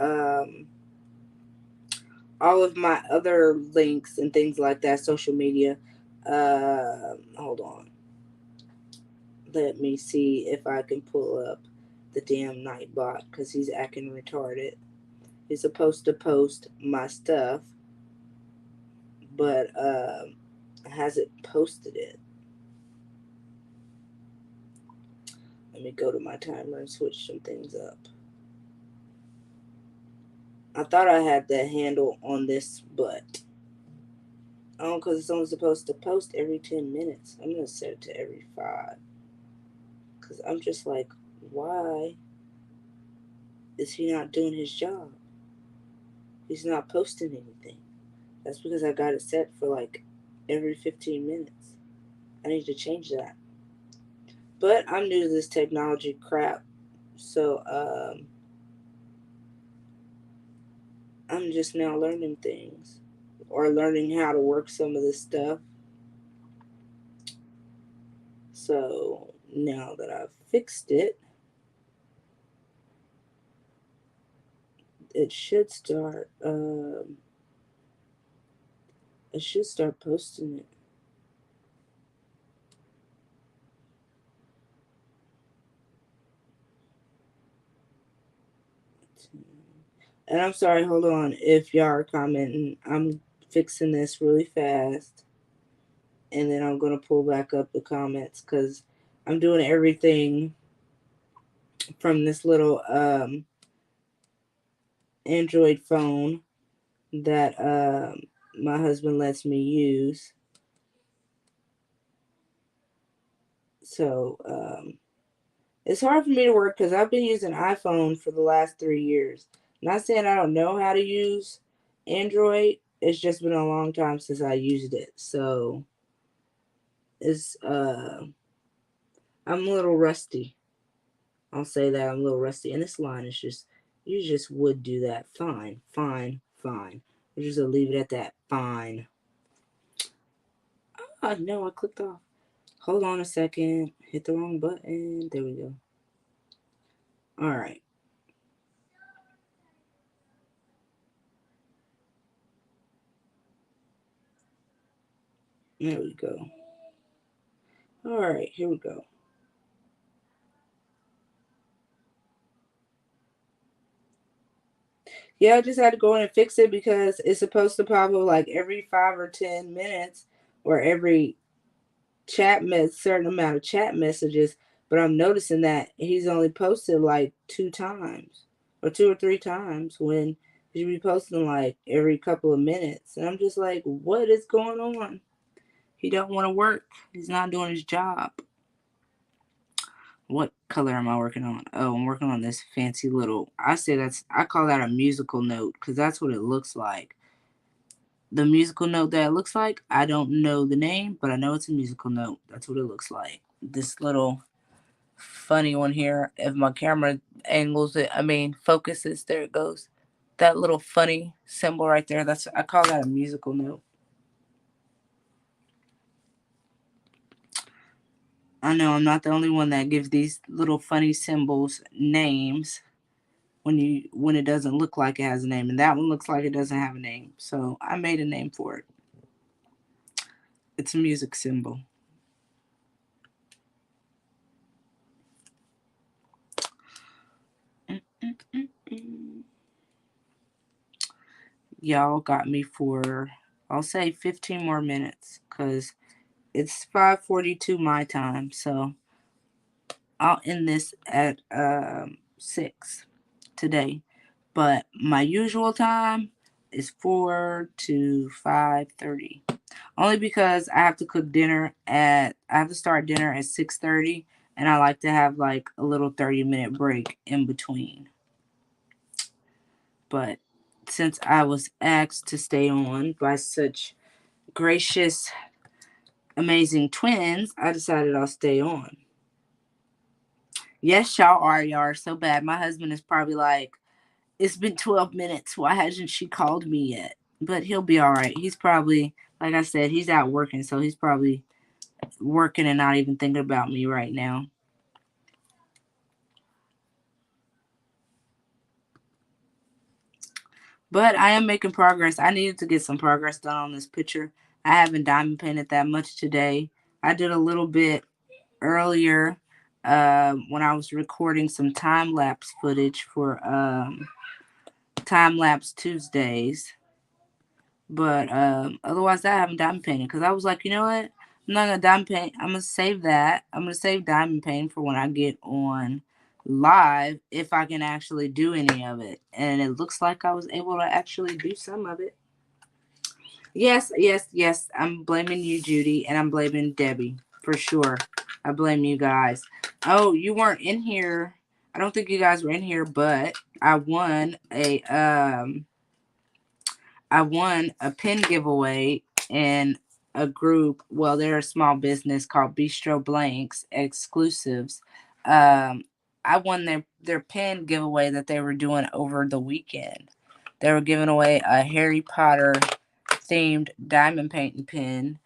all of my other links and things like that, social media. Hold on. Let me see if I can pull up the damn Nightbot because he's acting retarded. He's supposed to post my stuff, but hasn't posted it. Let me go to my timer and switch some things up. I thought I had the handle on this, but oh, because it's only supposed to post every 10 minutes. I'm going to set it to every 5. Because I'm just like, why is he not doing his job? He's not posting anything. That's because I got it set for like every 15 minutes. I need to change that. But I'm new to this technology crap. So I'm just now learning things or learning how to work some of this stuff. So now that I've fixed it, it should start. It should start posting it. And I'm sorry, hold on. If y'all are commenting, I'm fixing this really fast. And then I'm going to pull back up the comments because I'm doing everything from this little Android phone that my husband lets me use. So it's hard for me to work because I've been using iPhone for the last 3 years. Not saying I don't know how to use Android. It's just been a long time since I used it. So it's I'm a little rusty. I'll say that I'm a little rusty. And this line is just, you just would do that. Fine, fine, fine. We're just gonna leave it at that. Fine. Oh no, I clicked off. Hold on a second. Hit the wrong button. There we go. All right. There we go. All right, here we go. Yeah, I just had to go in and fix it because it's supposed to pop up like every 5 or 10 minutes, or every certain amount of chat messages. But I'm noticing that he's only posted like 2 times or 2 or 3 times when he should be posting like every couple of minutes. And I'm just like, what is going on? He don't want to work. He's not doing his job. What color am I working on? Oh, I'm working on this fancy little. I call that a musical note because that's what it looks like. The musical note that it looks like, I don't know the name, but I know it's a musical note. That's what it looks like. This little funny one here. If my camera angles it, focuses, there it goes. That little funny symbol right there, I call that a musical note. I know I'm not the only one that gives these little funny symbols names when it doesn't look like it has a name, and that one looks like it doesn't have a name. So I made a name for it. It's a music symbol. Y'all got me for, I'll say, 15 more minutes because it's 5:42 my time. So I'll end this at 6 today. But my usual time is 4 to 5:30. Only because I have to I have to start dinner at 6:30, and I like to have like a little 30-minute break in between. But since I was asked to stay on by such gracious, amazing twins, I decided I'll stay on. Yes, y'all are. Y'all are so bad. My husband is probably like, it's been 12 minutes. Why hasn't she called me yet? But he'll be all right. He's probably, like I said, he's out working, so he's probably working and not even thinking about me right now. But I am making progress. I needed to get some progress done on this picture. I haven't diamond painted that much today. I did a little bit earlier when I was recording some time lapse footage for time lapse Tuesdays. But otherwise, I haven't diamond painted because I was like, you know what? I'm not gonna diamond paint. I'm gonna save that. I'm gonna save diamond paint for when I get on live if I can actually do any of it. And it looks like I was able to actually do some of it. Yes, yes, yes. I'm blaming you, Judy, and I'm blaming Debbie for sure. I blame you guys. Oh, you weren't in here. I don't think you guys were in here, but I won a um I won a pin giveaway in a group. Well, they're a small business called Bistro Blanks Exclusives. Um, I won their pin giveaway that they were doing over the weekend. They were giving away a Harry Potter themed diamond painting pin,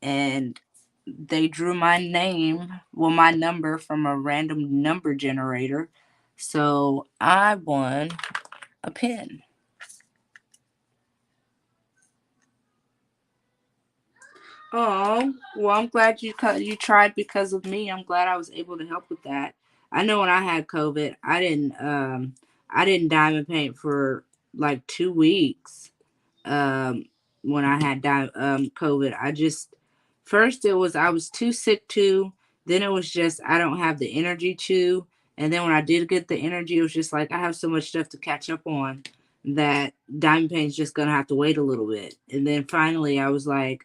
and they drew my name, well, my number from a random number generator. So I won a pin. Oh, well, I'm glad you tried because of me. I'm glad I was able to help with that. I know when I had COVID, I didn't diamond paint for like 2 weeks. Um when I had COVID, I just first it was I was too sick to, then it was just I don't have the energy to, And then when I did get the energy, it was just like I have so much stuff to catch up on that diamond paint's just gonna have to wait a little bit. And then finally I was like,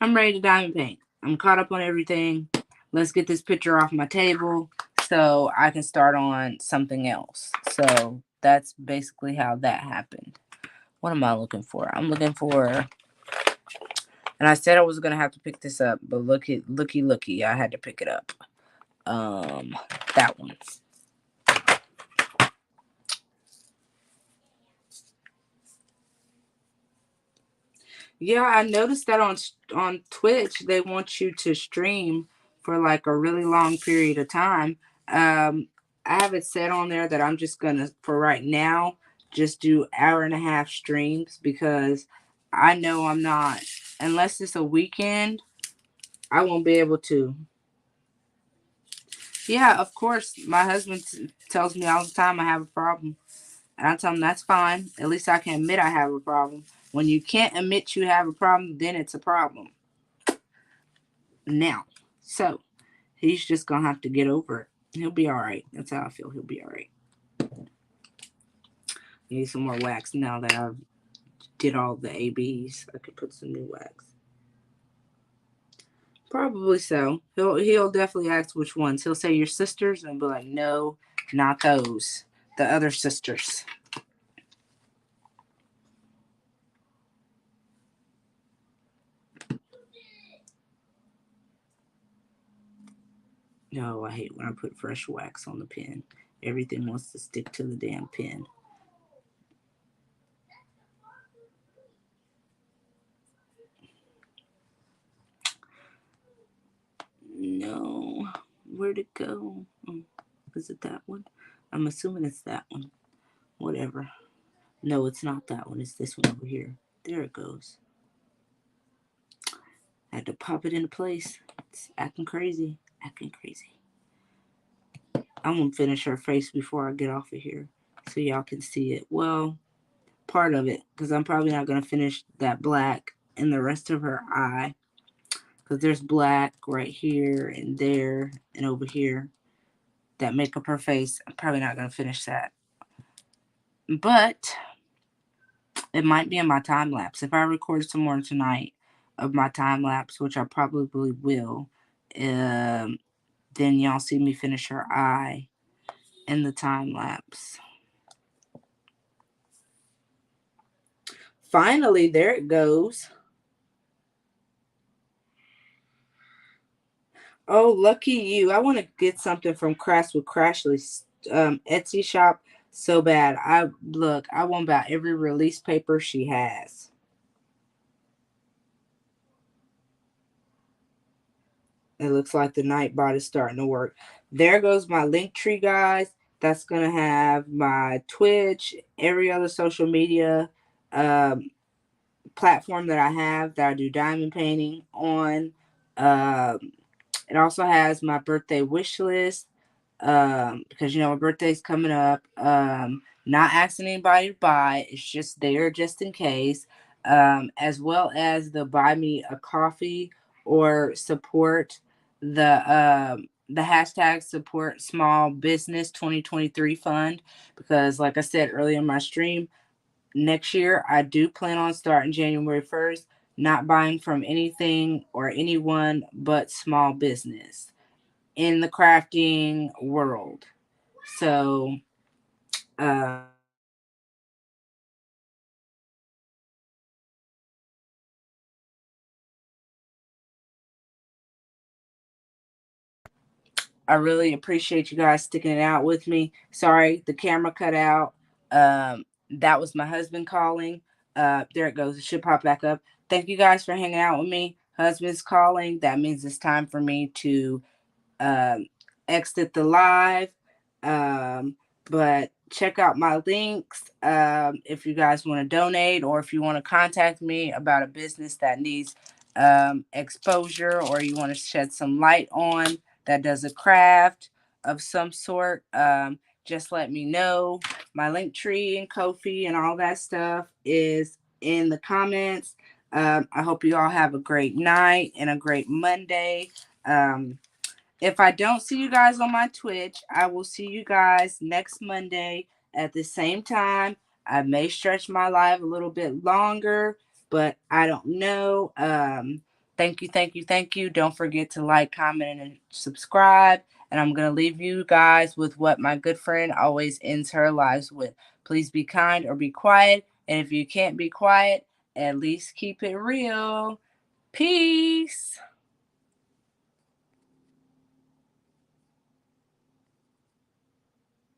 I'm ready to diamond paint. I'm caught up on everything. Let's get this picture off my table so I can start on something else. So that's basically how that happened. What am I looking for? I'm looking for, and I said I was gonna have to pick this up, but looky, I had to pick it up. That one. Yeah, I noticed that on Twitch they want you to stream for like a really long period of time. I have it set on there that I'm just gonna, for right now, just do hour and a half streams because I know I'm not, unless it's a weekend, I won't be able to. Yeah, of course. My husband tells me all the time I have a problem. And I tell him that's fine. At least I can admit I have a problem. When you can't admit you have a problem, then it's a problem. Now, so he's just gonna have to get over it. He'll be all right. That's how I feel. He'll be all right. Need some more wax now that I've did all the ABs. I could put some new wax. Probably so. He'll definitely ask which ones. He'll say your sisters and be like, no, not those. The other sisters. No, I hate when I put fresh wax on the pen. Everything wants to stick to the damn pen. No. Where'd it go? Is it that one? I'm assuming it's that one. Whatever. No, it's not that one. It's this one over here. There it goes. I had to pop it into place. It's acting crazy. Acting crazy. I'm going to finish her face before I get off of here so y'all can see it. Well, part of it, because I'm probably not going to finish that black and the rest of her eye, because there's black right here and there and over here that make up her face. I'm probably not going to finish that. But it might be in my time lapse. If I record some more tonight of my time lapse, which I probably will, then y'all see me finish her eye in the time lapse. Finally, there it goes. Oh, lucky you. I want to get something from Crafts with Crashly's Etsy shop so bad. I want about every release paper she has. It looks like the Nightbot is starting to work. There goes my link tree, guys. That's going to have my Twitch, every other social media um, platform that I have that I do diamond painting on. It also has my birthday wish list because, my birthday's coming up. Not asking anybody to buy. It's just there just in case. As well as the buy me a coffee or support the hashtag support small business 2023 fund, because like I said earlier in my stream, next year I do plan on starting January 1st not buying from anything or anyone but small business in the crafting world. So uh, I really appreciate you guys sticking it out with me. Sorry, the camera cut out. That was my husband calling. There it goes. It should pop back up. Thank you guys for hanging out with me. Husband's calling. That means it's time for me to um, exit the live. Um, but check out my links if you guys want to donate, or if you want to contact me about a business that needs exposure, or you want to shed some light on that does a craft of some sort. Just let me know. My link tree and Kofi and all that stuff is in the comments. I hope you all have a great night and a great Monday. if I don't see you guys on my Twitch, I will see you guys next Monday at the same time. I may stretch my live a little bit longer, but I don't know. Thank you, thank you, thank you. Don't forget to like, comment, and subscribe. And I'm going to leave you guys with what my good friend always ends her lives with. Please be kind or be quiet. And if you can't be quiet, at least keep it real. Peace.